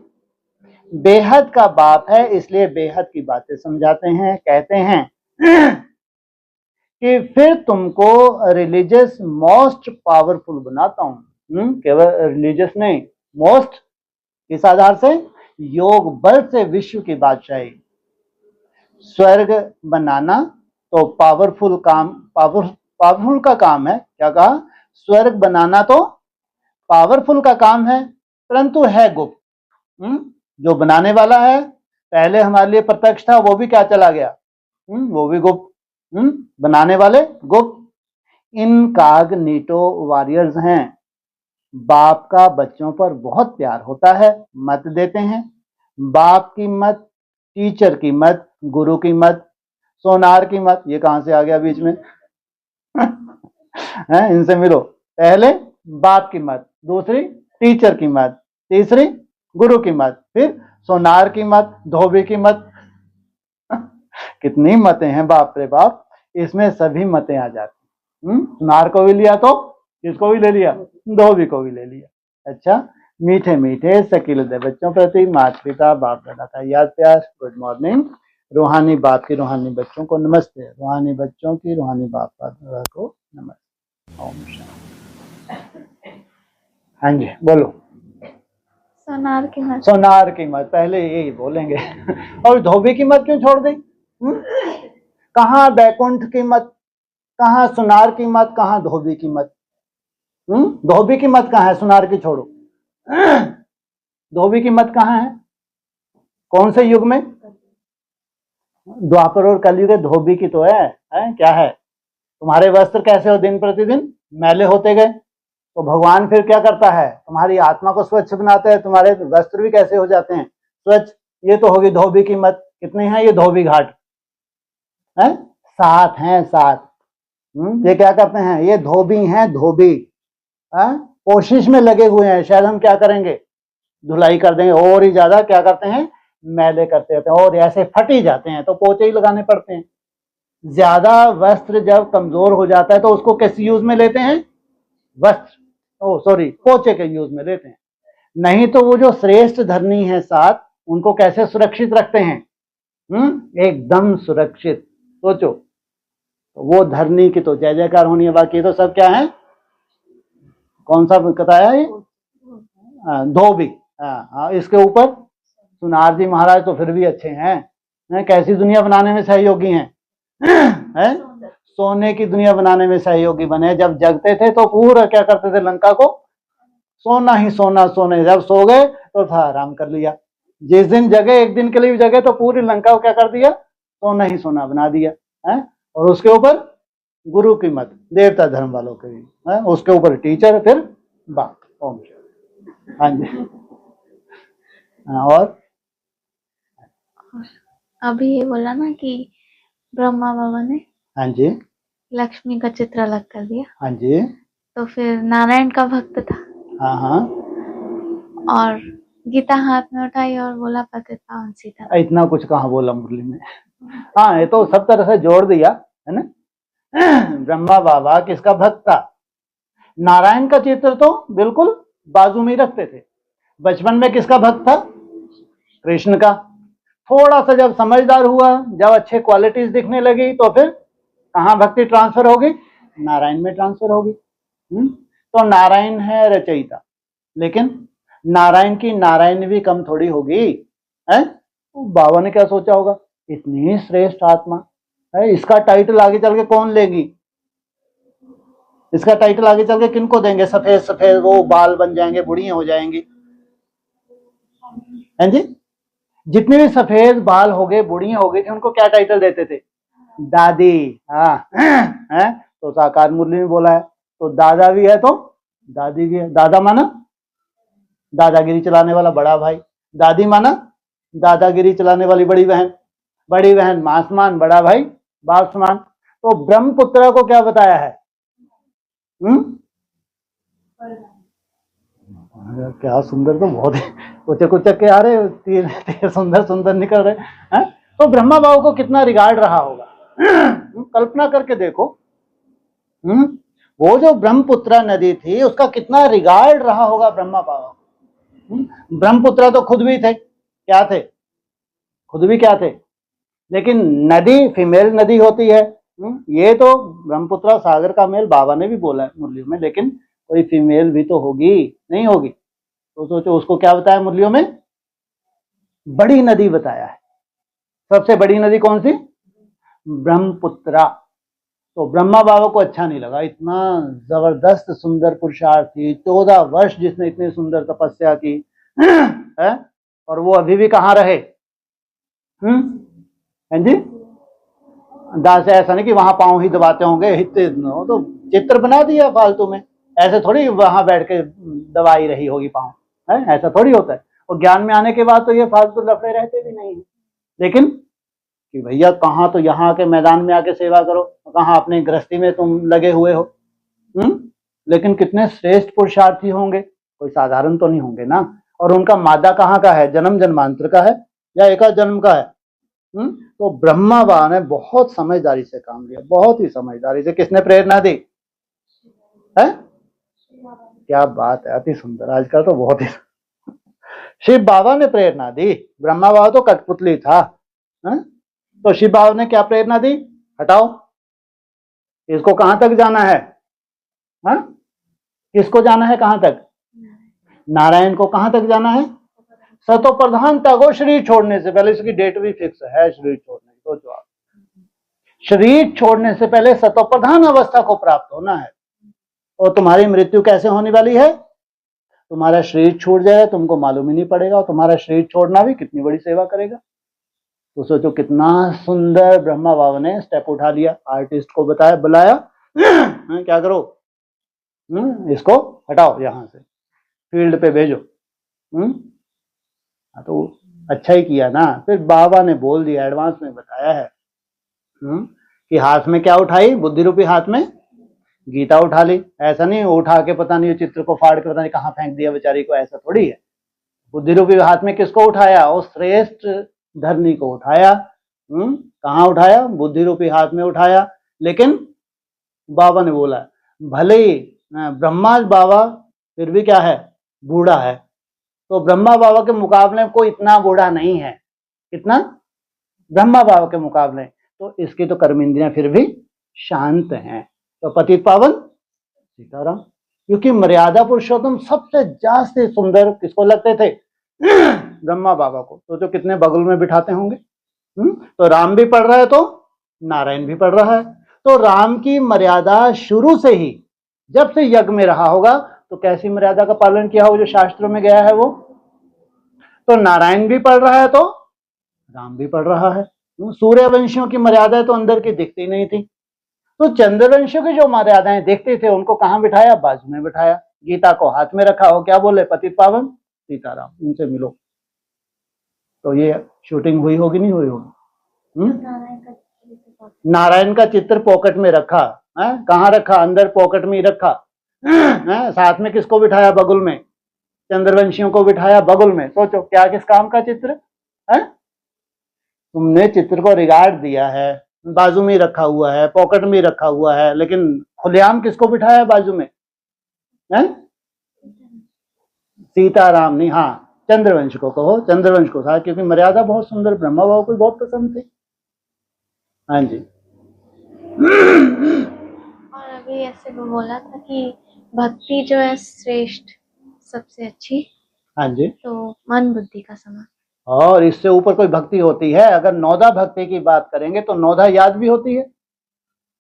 बेहद का बाप है, इसलिए बेहद की बातें समझाते हैं। कहते हैं कि फिर तुमको रिलीजियस मोस्ट पावरफुल बनाता हूं। केवल रिलीजियस नहीं, मोस्ट किस आधार से? योग बल से विश्व की बादशाही। स्वर्ग बनाना तो पावरफुल का काम है। क्या कहा? स्वर्ग बनाना तो पावरफुल का काम है, परंतु है गुप्त। जो बनाने वाला है पहले हमारे लिए प्रत्यक्ष था, वो भी क्या चला गया? वो भी गुप्त। बनाने वाले गुप्त। इनकॉग्निटो वॉरियर्स हैं। बाप का बच्चों पर बहुत प्यार होता है, मत देते हैं। बाप की मत, टीचर की मत, गुरु की मत, सोनार की मत। ये कहां से आ गया बीच में? इनसे मिलो। पहले बाप की मत, दूसरी टीचर की मत, तीसरी गुरु की मत, फिर सोनार की मत, धोबी की मत। कितनी मतें हैं बाप रे बाप। इसमें सभी मतें आ जाती। सोनार को भी लिया तो किसको भी ले लिया? धोबी को भी ले लिया। अच्छा, मीठे मीठे सकीलदे बच्चों प्रति माता पिता बाप दादा का याद प्यार। Good morning. रूहानी बाप की रूहानी बच्चों को नमस्ते। रूहानी बच्चों की रूहानी बाप दादा को नमस्ते। ओम शांति। हाँ जी बोलो। सोनार की मत। सोनार की मत पहले यही बोलेंगे। और धोबी की मत क्यों छोड़ दी? कहाँ बैकुंठ की मत, कहाँ सुनार की मत, कहाँ धोबी की मत? धोबी की मत कहाँ है? सुनार की छोड़ो। धोबी की मत कहाँ है? कौन से युग में? द्वापर और कलयुग। धोबी की तो है? क्या है? तुम्हारे वस्त्र कैसे हो दिन प्रतिदिन मैले होते गए, तो भगवान फिर क्या करता है? तुम्हारी आत्मा को स्वच्छ बनाते हैं, तुम्हारे वस्त्र भी कैसे हो जाते हैं? स्वच्छ। ये तो होगी धोबी की मत। कितने हैं ये धोबी घाट? 7 हैं, 7। ये क्या करते हैं? ये धोबी हैं, धोबी। कोशिश में लगे हुए हैं, शायद हम क्या करेंगे? धुलाई कर देंगे। और ही ज्यादा क्या करते हैं? मैले करते रहते हैं, और ऐसे फट ही जाते हैं तो पोचे ही लगाने पड़ते हैं। ज्यादा वस्त्र जब कमजोर हो जाता है तो उसको किस यूज में लेते हैं? पोचे के यूज में लेते हैं। नहीं तो वो जो श्रेष्ठ धरनी है 7, उनको कैसे सुरक्षित रखते हैं? एकदम सुरक्षित। सोचो, वो धरनी की तो जय जयकार होनी है, बाकी तो सब क्या है? कौन सा बताया ये? धोबी। इसके ऊपर सुनार जी महाराज तो फिर भी अच्छे हैं। कैसी दुनिया बनाने में सहयोगी हैं? सोने की दुनिया बनाने में सहयोगी बने। जब जगते थे तो पूरा क्या करते थे? लंका को सोना ही सोना सोने। जब सो गए तो था आराम कर लिया। जिस दिन जगे, एक दिन के लिए भी जगे, तो पूरी लंका को क्या कर दिया? सोना ही सोना बना दिया है। और उसके ऊपर गुरु की मत, देवता धर्म वालों के भी, उसके ऊपर टीचर, फिर बाप। ओम। हाँ जी। और अभी ये बोला ना कि ब्रह्मा बाबा ने हाँ जी लक्ष्मी का चित्र अलग कर दिया। हाँ जी तो फिर नारायण का भक्त था हाँ हाँ और गीता हाथ में उठाई और बोला पतित पावन सीता। इतना कुछ कहाँ बोला मुरली में? हाँ, ये तो सब तरह से जोड़ दिया है ना। ब्रह्मा बाबा किसका भक्त था? नारायण का चित्र तो बिल्कुल बाजू में ही रखते थे। बचपन में किसका भक्त था? कृष्ण का। थोड़ा सा जब समझदार हुआ, जब अच्छे क्वालिटीज दिखने लगी, तो फिर कहाँ भक्ति ट्रांसफर होगी? नारायण में ट्रांसफर होगी। तो नारायण है रचयिता, लेकिन नारायण की नारायण भी कम थोड़ी होगी है। तो बाबा ने क्या सोचा होगा, इतनी श्रेष्ठ आत्मा है, इसका टाइटल आगे चल के कौन लेगी? इसका टाइटल आगे चल के किनको देंगे? सफेद सफेद वो बाल बन जाएंगे, बुढ़ियां हो जाएंगी, हैं जी। जितने भी सफेद बाल हो गए, बुढ़ियां हो गई थी, उनको क्या टाइटल देते थे? दादी। हाँ है, तो साकार मुरली में बोला है, तो दादा भी है तो दादी भी है। दादा माना दादागिरी चलाने वाला बड़ा भाई, दादी माना दादागिरी चलाने वाली बड़ी बहन, बड़ी बहन मां समान, बड़ा भाई बाप समान। तो ब्रह्मपुत्र को क्या बताया है? क्या सुंदर, तो बहुत कुचक कुचक के आ रहे, तीर सुंदर सुंदर निकल रहे हैं। तो ब्रह्मा बाबू को कितना रिगार्ड रहा होगा, कल्पना करके देखो। वो जो ब्रह्मपुत्रा नदी थी, उसका कितना रिगार्ड रहा होगा ब्रह्मा बाबा। ब्रह्मपुत्रा तो खुद भी थे, क्या थे? खुद भी क्या थे? लेकिन नदी फीमेल नदी होती है। ये तो ब्रह्मपुत्रा सागर का मेल बाबा ने भी बोला है मुरलियों में, लेकिन कोई फीमेल भी तो होगी, नहीं होगी? तो सोचो उसको क्या बताया मुरलियों में? बड़ी नदी बताया है। सबसे बड़ी नदी कौन सी? ब्रह्मपुत्रा। तो ब्रह्मा बाबा को अच्छा नहीं लगा, इतना जबरदस्त सुंदर पुरुषार्थी, 14 वर्ष जिसने इतनी सुंदर तपस्या की है, और वो अभी भी कहाँ रहे? हैं जी। दास ऐसा नहीं कि वहां पांव ही दबाते होंगे, हितते तो चित्र बना दिया फालतू में, ऐसे थोड़ी वहां बैठ के दबाई रही होगी पांव, है ऐसा थोड़ी होता है। और ज्ञान में आने के बाद तो ये फालतू लफड़े रहते भी नहीं है। लेकिन कि भैया कहाँ तो यहाँ के मैदान में आके सेवा करो, कहाँ अपने गृहस्थी में तुम लगे हुए हो। लेकिन कितने श्रेष्ठ पुरुषार्थी होंगे, कोई साधारण तो नहीं होंगे ना। और उनका मादा कहाँ का है? जन्म जन्मांतर का है या एका जन्म का है? तो ब्रह्मा बाबा ने बहुत समझदारी से काम लिया, बहुत ही समझदारी से। किसने प्रेरणा दी है? क्या बात है, अति सुंदर। आज का तो बहुत ही शिव बाबा ने प्रेरणा दी, ब्रह्मा बाबा तो कठपुतली था। तो शिव बाबा ने क्या प्रेरणा दी? हटाओ इसको, कहां तक जाना है? किसको जाना है? कहां तक? नारायण को कहां तक जाना है? सतो प्रधानता को शरीर छोड़ने से पहले, इसकी डेट भी फिक्स है, शरीर छोड़ने की। सोचो आप, शरीर छोड़ने से पहले सतो प्रधान अवस्था को प्राप्त होना है। और तुम्हारी मृत्यु कैसे होने वाली है? तुम्हारा शरीर छूट जाएगा, तुमको मालूम ही नहीं पड़ेगा, और तुम्हारा शरीर छोड़ना भी कितनी बड़ी सेवा करेगा। तो सोचो कितना सुंदर ब्रह्मा बाबा ने स्टेप उठा लिया, आर्टिस्ट को बताया, बुलाया, क्या करो, इसको हटाओ यहां से, फील्ड पे भेजो। तो अच्छा ही किया ना। फिर बाबा ने बोल दिया, एडवांस में बताया है कि हाथ में क्या उठाई? बुद्धि रूपी हाथ में गीता उठा ली। ऐसा नहीं उठा के पता नहीं चित्र को फाड़ के पता नहीं कहाँ फेंक दिया बेचारी को, ऐसा थोड़ी है। बुद्धि रूपी हाथ में किसको उठाया? उस श्रेष्ठ धरनी को उठाया। कहाँ उठाया? बुद्धि रूपी हाथ में उठाया। लेकिन बाबा ने बोला, भले ही ब्रह्मा बाबा फिर भी क्या है? बूढ़ा है। तो ब्रह्मा बाबा के मुकाबले में कोई इतना बूढ़ा नहीं है। कितना? ब्रह्मा बाबा के मुकाबले। तो इसकी तो कर्म इंद्रियां फिर भी शांत हैं। तो पतित पावन सीताराम, क्योंकि मर्यादा पुरुषोत्तम सबसे ज्यादा सुंदर किसको लगते थे? ब्रह्मा बाबा को। तो कितने बगल में बिठाते होंगे। तो राम भी पढ़ रहा है तो नारायण भी पढ़ रहा है। तो राम की मर्यादा शुरू से ही, जब से यज्ञ में रहा होगा, तो कैसी मर्यादा का पालन किया होगा जो शास्त्रों में गया है वो? तो नारायण भी पढ़ रहा है तो राम भी पढ़ रहा है। सूर्यवंशियों की मर्यादा तो अंदर की दिखती नहीं थी, तो चंद्रवंशियों की जो मर्यादाएं देखते थे उनको कहां बिठाया? बाजू में बिठाया। गीता को हाथ में रखा हो, क्या बोले? पतित पावन सीताराम, इनसे मिलो। तो ये शूटिंग हुई होगी नहीं हुई होगी? नारायण का चित्र पॉकेट में रखा है। कहाँ रखा? अंदर पॉकेट में ही रखा है। साथ में किसको बिठाया? बगल में चंद्रवंशियों को बिठाया बगल में। सोचो क्या किस काम का चित्र है? तुमने चित्र को रिगार्ड दिया है, बाजू में रखा हुआ है, पॉकेट में रखा हुआ है, लेकिन खुलेआम किसको बिठाया बाजू में? है सीताराम नहीं, हाँ चंद्रवंश को कहो, चंद्रवंश को था, क्योंकि मर्यादा बहुत सुंदर ब्रह्मा बाबा को बहुत पसंद थी। हाँ जी। और अभी ऐसे वो बोला था कि भक्ति जो है श्रेष्ठ, सबसे अच्छी, हाँ जी। तो मन बुद्धि का समान। और इससे ऊपर कोई भक्ति होती है? अगर नौधा भक्ति की बात करेंगे तो नौधा याद भी होती है।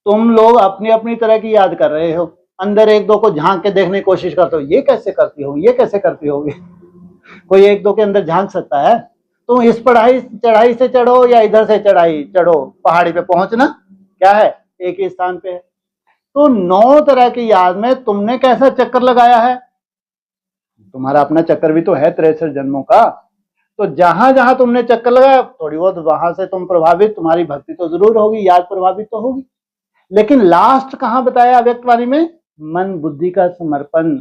तुम लोग अपनी अपनी तरह की याद कर रहे हो, अंदर एक दो को झांक के देखने की कोशिश करते हो, ये कैसे करती होगी, ये कैसे करती होगी। कोई एक दो के अंदर झांक सकता है? तुम इस पढ़ाई चढ़ाई से चढ़ो या इधर से चढ़ाई चढ़ो, पहाड़ी पे पहुंचना क्या है, एक ही स्थान पे है। तो 9 तरह की याद में तुमने कैसा चक्कर लगाया है? तुम्हारा अपना चक्कर भी तो है 63 जन्मों का। तो जहां जहां तुमने चक्कर लगाया थोड़ी बहुत वहां से तुम प्रभावित, तुम्हारी भक्ति तो जरूर होगी, याद प्रभावित तो होगी। लेकिन लास्ट कहां बताया अव्यक्त वाणी में? मन बुद्धि का समर्पण,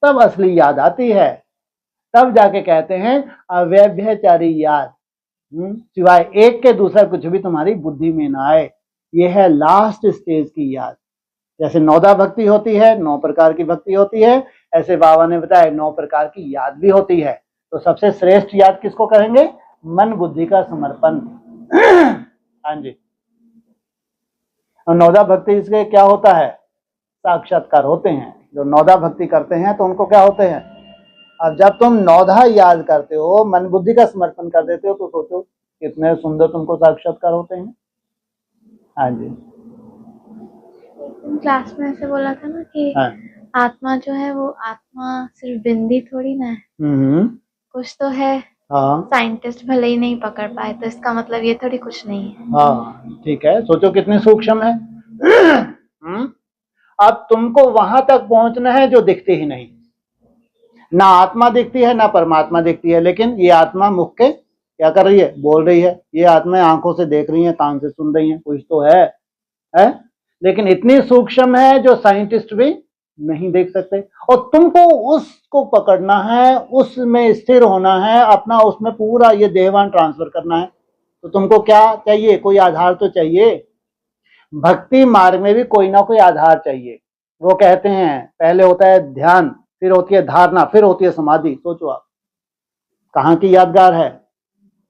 तब असली याद आती है। तब जाके कहते हैं अव्यभिचारी याद, सिवाय एक के दूसरा कुछ भी तुम्हारी बुद्धि में ना आए। यह है लास्ट स्टेज की याद। जैसे 9दा भक्ति होती है, 9 प्रकार की भक्ति होती है, ऐसे बाबा ने बताया 9 प्रकार की याद भी होती है। तो सबसे श्रेष्ठ याद किसको कहेंगे? मन बुद्धि का समर्पण। हाँ जी। और 9दा भक्ति इसके क्या होता है? साक्षात्कार होते हैं। जो 9दा भक्ति करते हैं तो उनको क्या होते हैं? अब जब तुम 9दा याद करते हो, मन बुद्धि का समर्पण कर देते हो, तो सोचो कितने सुंदर तुमको साक्षात्कार होते हैं। हाँ जी। क्लास में ऐसे बोला था ना कि हाँ। आत्मा जो है वो आत्मा सिर्फ बिंदी थोड़ी ना है, कुछ तो है। हाँ साइंटिस्ट भले ही नहीं पकड़ पाए तो इसका मतलब ये थोड़ी कुछ नहीं है। हाँ ठीक है, सोचो कितने सूक्ष्म है। अब तुमको वहां तक पहुंचना है जो दिखती ही नहीं, ना आत्मा दिखती है ना परमात्मा दिखती है, लेकिन ये आत्मा मुख के क्या कर रही है? बोल रही है। ये आत्मा आंखों से देख रही है, कान से सुन रही है, कुछ तो है? लेकिन इतनी सूक्ष्म है जो साइंटिस्ट भी नहीं देख सकते। और तुमको उसको पकड़ना है, उसमें स्थिर होना है, अपना उसमें पूरा ये देहवान ट्रांसफर करना है। तो तुमको क्या चाहिए? कोई आधार तो चाहिए। भक्ति मार्ग में भी कोई ना कोई आधार चाहिए। वो कहते हैं पहले होता है ध्यान, फिर होती है धारणा, फिर होती है समाधि। सोचो आप कहाँ की यादगार है?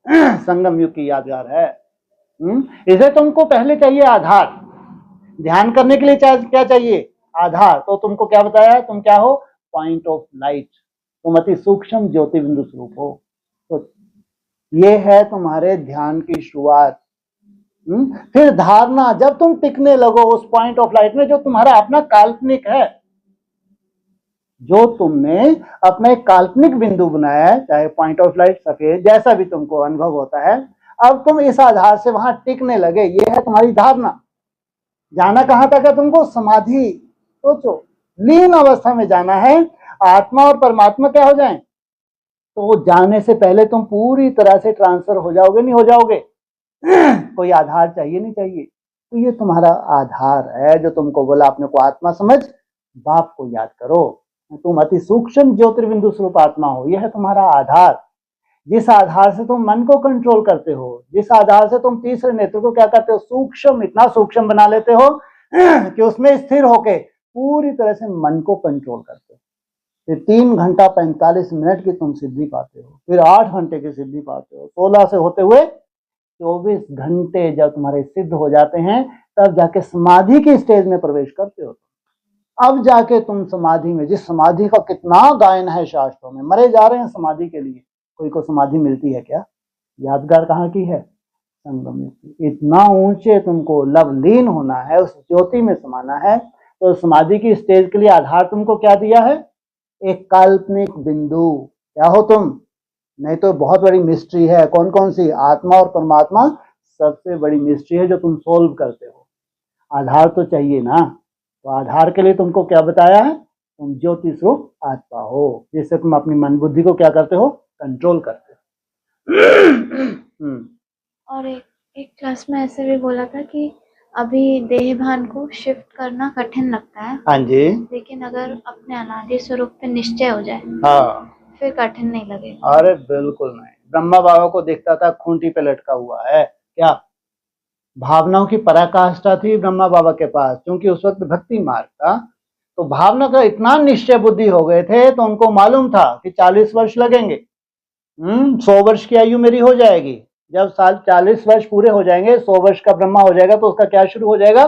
संगम युग की यादगार है। इसे तुमको पहले चाहिए आधार। ध्यान करने के लिए क्या चाहिए? आधार। तो तुमको क्या बताया? तुम क्या हो? Point of light. तुम अति सूक्ष्म ज्योति बिंदु स्वरूप हो। तो ये है तुम्हारे ध्यान की शुरुआत। फिर धारणा, जब तुम टिकने लगो उस पॉइंट ऑफ लाइट में जो तुम्हारा अपना काल्पनिक है, जो तुमने अपना एक काल्पनिक बिंदु बनाया है, चाहे पॉइंट ऑफ लाइट सफेद जैसा भी तुमको अनुभव होता है, अब तुम इस आधार से वहां टिकने लगे। ये है तुम्हारी धारणा। जाना कहां तक है तुमको? समाधि। सोचो लीन अवस्था में जाना है, आत्मा और परमात्मा क्या हो जाएं? तो जाने से पहले तुम पूरी तरह से ट्रांसफर हो जाओगे, नहीं हो जाओगे? कोई आधार चाहिए, नहीं चाहिए? तो ये तुम्हारा आधार है जो तुमको बोला अपने को आत्मा समझ, बाप को याद करो, तुम अति सूक्ष्म ज्योतिर्बिंदु स्वरूप आत्मा हो। यह है तुम्हारा आधार, जिस आधार से तुम मन को कंट्रोल करते हो, जिस आधार से तुम तीसरे नेत्र को क्या करते हो? सूक्ष्म, इतना सूक्ष्म बना लेते हो कि उसमें स्थिर होके पूरी तरह से मन को कंट्रोल करते हो। फिर 3 घंटा 45 मिनट की तुम सिद्धि पाते हो, फिर 8 घंटे की सिद्धि पाते हो, 16 से होते हुए 24 घंटे जब तुम्हारे सिद्ध हो जाते हैं, तब जाके समाधि की स्टेज में प्रवेश करते हो। अब जाके तुम समाधि में, जिस समाधि का कितना गायन है शास्त्रों में, मरे जा रहे हैं समाधि के लिए, कोई को समाधि मिलती है क्या? यादगार कहाँ की है? संगम की। इतना ऊंचे तुमको लवलीन होना है, उस ज्योति में समाना है। तो समाधि की स्टेज के लिए आधार तुमको क्या दिया है? एक काल्पनिक बिंदु। क्या हो तुम? नहीं तो बहुत बड़ी मिस्ट्री है। कौन कौन सी? आत्मा और परमात्मा सबसे बड़ी मिस्ट्री है जो तुम सोल्व करते हो। आधार तो चाहिए ना। तो आधार के लिए तुमको क्या बताया है? तुम ज्योति स्वरूप आत्मा हो, जिससे तुम अपनी मन बुद्धि को क्या करते हो? कंट्रोल करते हो। और एक क्लास में ऐसे भी बोला था कि अभी देह भान को शिफ्ट करना कठिन लगता है। हाँ जी। लेकिन अगर अपने अनादि स्वरूप पे निश्चय हो जाए, हाँ, फिर कठिन नहीं लगेगा। अरे बिल्कुल नहीं। ब्रह्मा बाबा को दिखता था खूंटी पे लटका हुआ है, क्या भावनाओं की पराकाष्ठा थी ब्रह्मा बाबा के पास, क्योंकि उस वक्त भक्ति मार्ग था। तो भावना का इतना निश्चय बुद्धि हो गए थे, तो उनको मालूम था कि 40 वर्ष लगेंगे, 100 वर्ष की आयु मेरी हो जाएगी। जब 40 वर्ष पूरे हो जाएंगे, 100 वर्ष का ब्रह्मा हो जाएगा, तो उसका क्या शुरू हो जाएगा?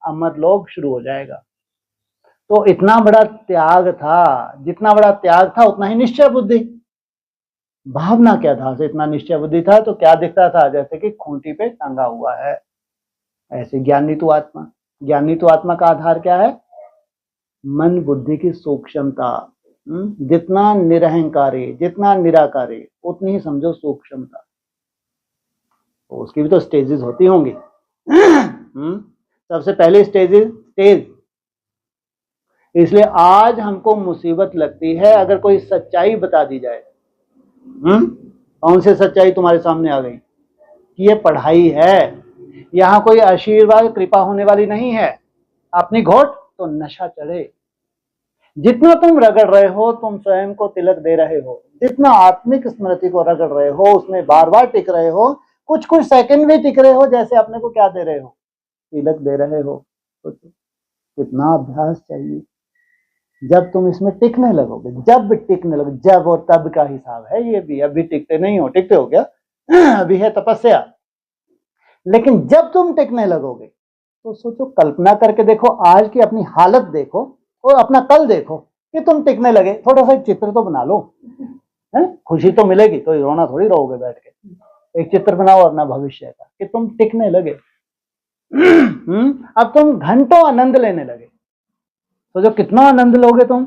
अमर लोक शुरू हो जाएगा। तो इतना बड़ा त्याग था, जितना बड़ा त्याग था उतना ही निश्चय बुद्धि। भावना क्या था? इतना निश्चय बुद्धि था तो क्या दिखता था? जैसे कि खूंटी पे टंगा हुआ है। ऐसे ज्ञानी तो आत्मा, ज्ञानी तो आत्मा का आधार क्या है? मन बुद्धि की सूक्ष्मता। जितना निरहंकारी, जितना निराकारी, उतनी ही समझो सूक्ष्मता। तो उसकी भी तो स्टेजेस होती होंगी। सबसे पहले स्टेज। इसलिए आज हमको मुसीबत लगती है अगर कोई सच्चाई बता दी जाए। कौन सी सच्चाई तुम्हारे सामने आ गई? कि ये पढ़ाई है, यहाँ कोई आशीर्वाद कृपा होने वाली नहीं है। अपनी घोट तो नशा चढ़े। जितना तुम रगड़ रहे हो, तुम स्वयं को तिलक दे रहे हो। जितना आत्मिक स्मृति को रगड़ रहे हो, उसमें बार बार टिक रहे हो, कुछ कुछ सेकंड भी टिक रहे हो, जैसे अपने को क्या दे रहे हो? तिलक दे रहे हो। तो कितना अभ्यास चाहिए। जब तुम इसमें टिकने लगोगे, जब टिकने लगोगे, जब और तब का हिसाब है ये भी। अभी टिकते नहीं हो, टिकते हो क्या? अभी है तपस्या। लेकिन जब तुम टिकने लगोगे तो सोचो, कल्पना करके देखो, आज की अपनी हालत देखो और अपना कल देखो कि तुम टिकने लगे। थोड़ा सा चित्र तो बना लो, है? खुशी तो मिलेगी, तो रोना थोड़ी रहोगे बैठ के। एक चित्र बनाओ अपना भविष्य का कि तुम टिकने लगे। अब तुम घंटों आनंद लेने लगे। तो जो कितना आनंद लोगे तुम,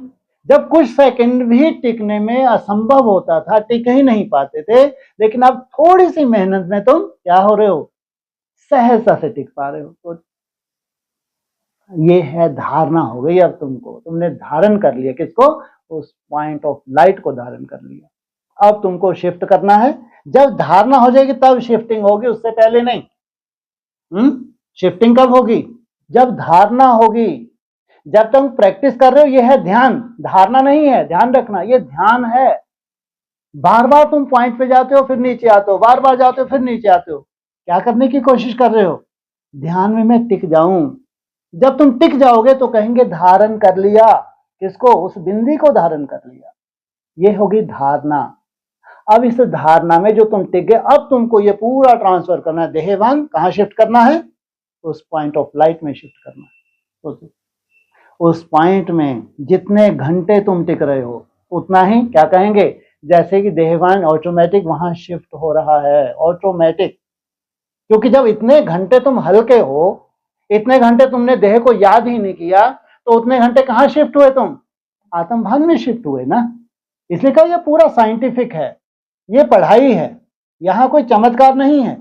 जब कुछ सेकंड भी टिकने में असंभव होता था, टिक ही नहीं पाते थे, लेकिन अब थोड़ी सी मेहनत में तुम क्या हो रहे हो? सहजता से टिक पा रहे हो। तो ये है धारणा हो गई। अब तुमने धारण कर लिया। किसको? उस पॉइंट ऑफ लाइट को धारण कर लिया। अब तुमको शिफ्ट करना है। जब धारणा हो जाएगी तब शिफ्टिंग होगी, उससे पहले नहीं। शिफ्टिंग कब होगी? जब धारणा होगी। जब तुम प्रैक्टिस कर रहे हो, ये है ध्यान, धारणा नहीं है। ध्यान रखना, ये ध्यान है। बार बार तुम पॉइंट पे जाते हो, फिर नीचे आते हो, बार बार जाते हो, फिर नीचे आते हो। क्या करने की कोशिश कर रहे हो? ध्यान में मैं टिक जाऊं। जब तुम टिक जाओगे तो कहेंगे धारण कर लिया। किसको? उस बिंदी को धारण कर लिया। ये होगी धारणा। अब इस धारणा में जो तुम टिक गए, अब तुमको ये पूरा ट्रांसफर करना है। देहवान कहाँ शिफ्ट करना है? उस पॉइंट ऑफ लाइट में शिफ्ट करना है। तो उस पॉइंट में जितने घंटे तुम टिक रहे हो, उतना ही क्या कहेंगे? जैसे कि देहवान ऑटोमेटिक वहां शिफ्ट हो रहा है, ऑटोमेटिक। क्योंकि जब इतने घंटे तुम हल्के हो, इतने घंटे तुमने देह को याद ही नहीं किया, तो उतने घंटे कहाँ शिफ्ट हुए तुम? आत्म भान में शिफ्ट हुए ना। इसलिए कहा यह पूरा साइंटिफिक है, ये पढ़ाई है, यहां कोई चमत्कार नहीं है।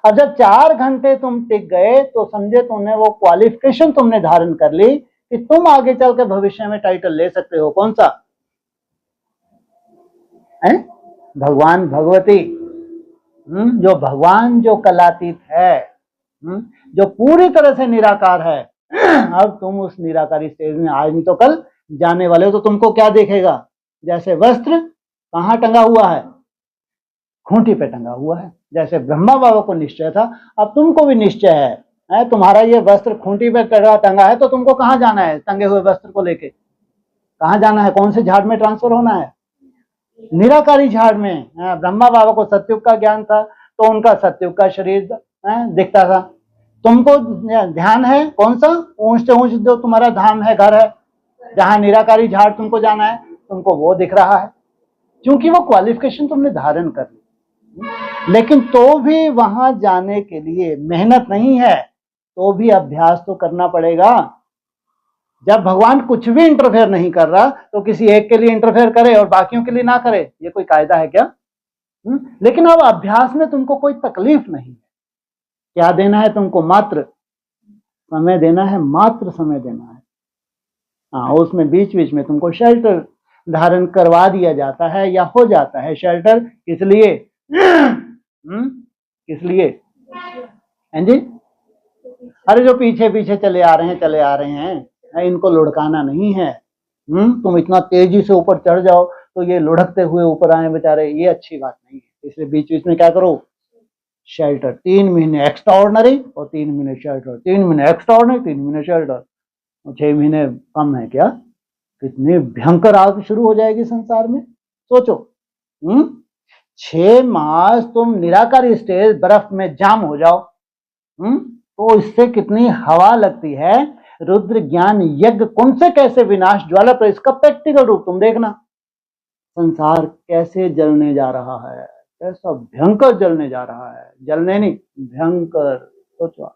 अब जब 4 घंटे तुम टिक गए तो समझे तुमने वो क्वालिफिकेशन तुमने धारण कर ली कि तुम आगे चल के भविष्य में टाइटल ले सकते हो। कौन सा है? भगवान भगवती। जो भगवान जो कलातीत है, जो पूरी तरह से निराकार है। अब तुम उस निराकारी स्टेज में आज नहीं तो कल जाने वाले हो। तो तुमको क्या देखेगा? जैसे वस्त्र कहाँ टंगा हुआ है? खूंटी पे टंगा हुआ है। जैसे ब्रह्मा बाबा को निश्चय था, अब तुमको भी निश्चय है। तुम्हारा ये वस्त्र खूंटी पे टंगा है, तो तुमको कहाँ जाना है? टंगे हुए वस्त्र को लेके कहाँ जाना है? कौन से झाड़ में ट्रांसफर होना है? निराकारी झाड़ में। ब्रह्मा बाबा को सत्युग का ज्ञान था, तो उनका सत्युग का शरीर दिखता था। तुमको ध्यान है कौन सा? ऊंच से ऊंच जो तुम्हारा धाम है, घर है, जहां निराकारी झाड़ तुमको जाना है, तुमको वो दिख रहा है। क्योंकि वो क्वालिफिकेशन तुमने धारण कर ली। लेकिन तो भी वहां जाने के लिए मेहनत नहीं है, तो भी अभ्यास तो करना पड़ेगा। जब भगवान कुछ भी इंटरफेयर नहीं कर रहा, तो किसी एक के लिए इंटरफेयर करे और बाकियों के लिए ना करे, ये कोई कायदा है क्या? लेकिन अब अभ्यास में तुमको कोई तकलीफ नहीं है। क्या देना है तुमको? मात्र समय देना है, मात्र समय देना है। हाँ, उसमें बीच बीच में तुमको शेल्टर धारण करवा दिया जाता है या हो जाता है शेल्टर। किस लिए? किस लिए? हैं जी? अरे जो पीछे पीछे चले आ रहे हैं, इनको लुढ़काना नहीं है। तुम इतना तेजी से ऊपर चढ़ जाओ तो ये लुढ़कते हुए ऊपर आए बेचारे, ये अच्छी बात नहीं है। इसलिए बीच बीच में क्या करो? शेल्टर। 3 महीने एक्स्ट्राऑर्डिनरी और 3 महीने शेल्टर, 3 महीने एक्स्ट्राऑर्डिनरी, 3 महीने शेल्टर। 6 महीने कम है क्या? कितनी भयंकर आग शुरू हो जाएगी संसार में, सोचो। 6 मास तुम निराकारी स्टेज बर्फ में जाम हो जाओ, तो इससे कितनी हवा लगती है। रुद्र ज्ञान यज्ञ कुंड से कैसे विनाश ज्वाला, पर इसका प्रैक्टिकल रूप तुम देखना, संसार कैसे जलने जा रहा है, कैसा भयंकर जलने जा रहा है, जलने नहीं भयंकर। सोचो,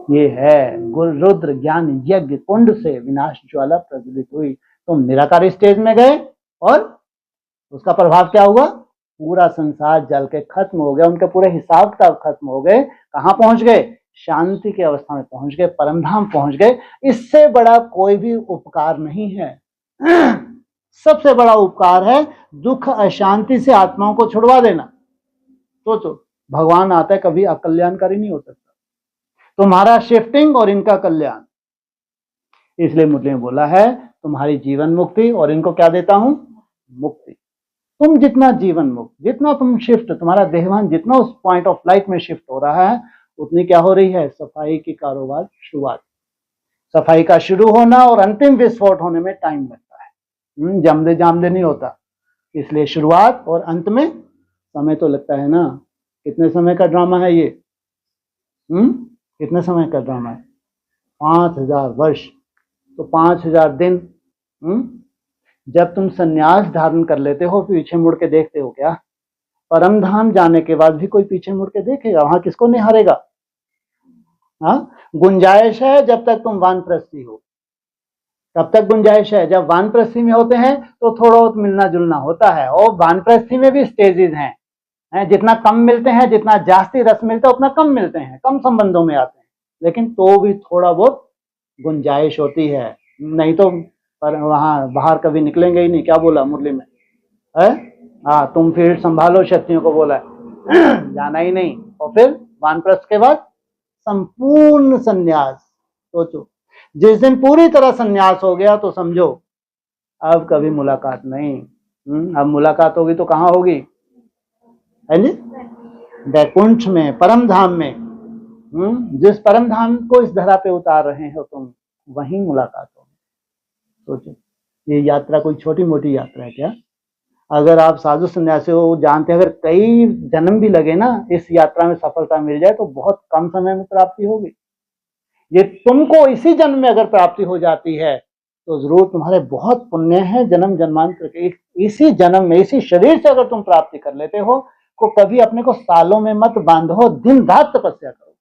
ये है रुद्र ज्ञान यज्ञ कुंड से विनाश ज्वाला प्रज्वलित हुई। तुम निराकारी स्टेज में गए और उसका प्रभाव क्या हुआ, पूरा संसार जल के खत्म हो गया, उनके पूरे हिसाब किताब खत्म हो गए। कहां पहुंच गए, शांति की अवस्था में पहुंच गए, परमधाम पहुंच गए। इससे बड़ा कोई भी उपकार नहीं है। सबसे बड़ा उपकार है दुख अशांति से आत्माओं को छुड़वा देना। सोचो, भगवान आता है कभी अकल्याणकारी नहीं हो सकता। तुम्हारा शिफ्टिंग और इनका कल्याण, इसलिए मुरली में बोला है तुम्हारी जीवन मुक्ति और इनको क्या देता हूं, मुक्ति। तुम जितना जीवन मुक्त, जितना तुम शिफ्ट, तुम्हारा देहवान जितना उस पॉइंट ऑफ लाइट में शिफ्ट हो रहा है, उतनी क्या हो रही है, सफाई की कारोबार शुरुआत। सफाई का शुरू होना और अंतिम विस्फोट होने में टाइम लगता है, जमदे जामदे नहीं होता। इसलिए शुरुआत और अंत में समय तो लगता है ना। कितने समय का ड्रामा है ये, कितने समय का ड्रामा है, 5000 वर्ष, तो 5000 दिन। जब तुम संन्यास धारण कर लेते हो, पीछे मुड़ के देखते हो क्या? परम धाम जाने के बाद भी कोई पीछे मुड़ के देखेगा? वहां किसको निहारेगा? हाँ, गुंजाइश है जब तक तुम वानप्रस्थी हो, तब तक गुंजाइश है। जब वानप्रस्थी में होते हैं तो थोड़ा बहुत मिलना जुलना होता है, और वानप्रस्थी में भी स्टेजेस हैं। जितना कम मिलते हैं, जितना जास्ती रस मिलता है, उतना कम मिलते हैं, कम संबंधों में आते हैं, लेकिन तो भी थोड़ा बहुत गुंजाइश होती है। नहीं तो पर वहां बाहर कभी निकलेंगे ही नहीं। क्या बोला मुरली में है? हाँ, तुम फील्ड संभालो, शक्तियों को बोला है जाना ही नहीं। और फिर वानप्रस्थ के बाद संपूर्ण संन्यास। सोचो, जिस दिन पूरी तरह संन्यास हो गया तो समझो अब कभी मुलाकात नहीं। अब मुलाकात होगी तो कहाँ होगी, है जी, वैकुंठ में, परम धाम में। जिस परम धाम को इस धरा पे उतार रहे हो तुम, वहीं मुलाकात होगी। सोचो, ये यात्रा कोई छोटी मोटी यात्रा है क्या? अगर आप साधु सन्यासी हो, जानते हैं अगर कई जन्म भी लगे ना, इस यात्रा में सफलता मिल जाए तो बहुत कम समय में प्राप्ति होगी। ये तुमको इसी जन्म में अगर प्राप्ति हो जाती है तो जरूर तुम्हारे बहुत पुण्य है, जन्म जन्मांतर के। इसी जन्म में, इसी शरीर से अगर तुम प्राप्ति कर लेते हो, तो कभी अपने को सालों में मत बांधो, दिन रात तपस्या करो।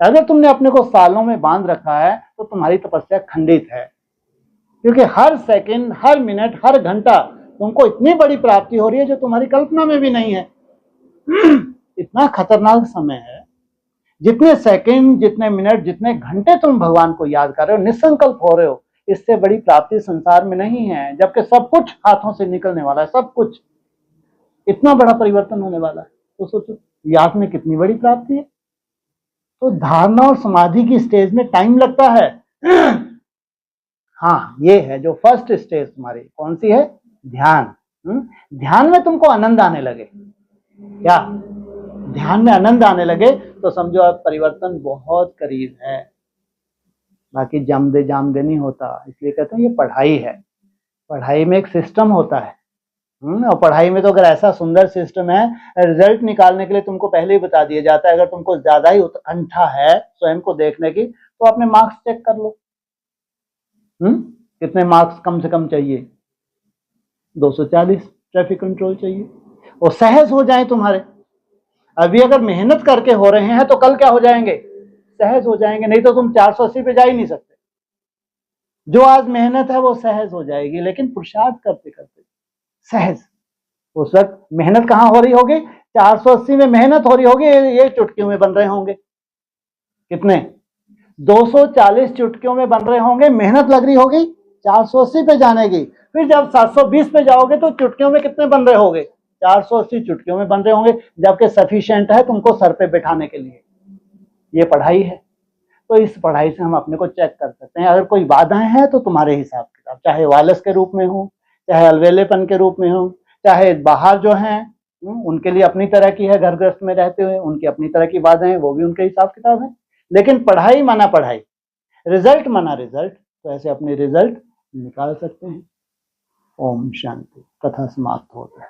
अगर तुमने अपने को सालों में बांध रखा है तो तुम्हारी तपस्या खंडित है, क्योंकि हर सेकंड, हर मिनट, हर घंटा तुमको इतनी बड़ी प्राप्ति हो रही है जो तुम्हारी कल्पना में भी नहीं है। इतना खतरनाक समय है। जितने सेकंड, जितने मिनट, जितने घंटे तुम भगवान को याद कर रहे हो, निसंकल्प हो रहे हो, इससे बड़ी प्राप्ति संसार में नहीं है। जबकि सब कुछ हाथों से निकलने वाला है, सब कुछ, इतना बड़ा परिवर्तन होने वाला है। तो सोचो याद में कितनी बड़ी प्राप्ति है। तो धारणा और समाधि की स्टेज में टाइम लगता है। हाँ, ये है जो फर्स्ट स्टेज तुम्हारी। कौन सी है? ध्यान। ध्यान में तुमको आनंद आने लगे क्या? ध्यान में आनंद आने लगे तो समझो अब परिवर्तन बहुत करीब है। बाकी जमदे जामदे नहीं होता। इसलिए कहते हैं ये पढ़ाई है। पढ़ाई में एक सिस्टम होता है। और पढ़ाई में तो अगर ऐसा सुंदर सिस्टम है, रिजल्ट निकालने के लिए तुमको पहले ही बता दिया जाता है। अगर तुमको ज्यादा ही उत्कंठा है स्वयं को देखने की, तो अपने मार्क्स चेक कर लो। कितने मार्क्स कम से कम चाहिए? 240 ट्रैफिक कंट्रोल चाहिए। वो सहज हो जाए तुम्हारे। अभी अगर मेहनत करके हो रहे हैं तो कल क्या हो जाएंगे? सहज हो जाएंगे। नहीं तो तुम 480 पे जा ही नहीं सकते। जो आज मेहनत है वो सहज हो जाएगी, लेकिन पुरुषार्थ करते करते सहज। उस वक्त मेहनत कहाँ हो रही होगी? 480 में मेहनत हो रही होगी, ये चुटकियों में बन रहे होंगे। कितने? 240 चुटकियों में बन रहे होंगे। मेहनत लग रही होगी 480 पे जाने की। फिर जब 720 पे जाओगे तो चुटकियों में कितने बन रहे होंगे? 480 चुटकियों में बन रहे होंगे, जबकि सफिशिएंट है तुमको सर पे बैठाने के लिए। ये पढ़ाई है। तो इस पढ़ाई से हम अपने को चेक कर सकते हैं। अगर कोई बाधाएं हैं तो तुम्हारे हिसाब किताब, चाहे वायरस के रूप में हो, चाहे अलवेलेपन के रूप में हो, चाहे बाहर जो हैं उनके लिए अपनी तरह की है, घर गृहस्थ में रहते हुए उनकी अपनी तरह की बाधाएं, वो भी उनके हिसाब किताब है। लेकिन पढ़ाई माना पढ़ाई, रिजल्ट माना रिजल्ट। तो ऐसे अपने रिजल्ट निकाल सकते हैं। ओम शांति। कथा समाप्त होता है।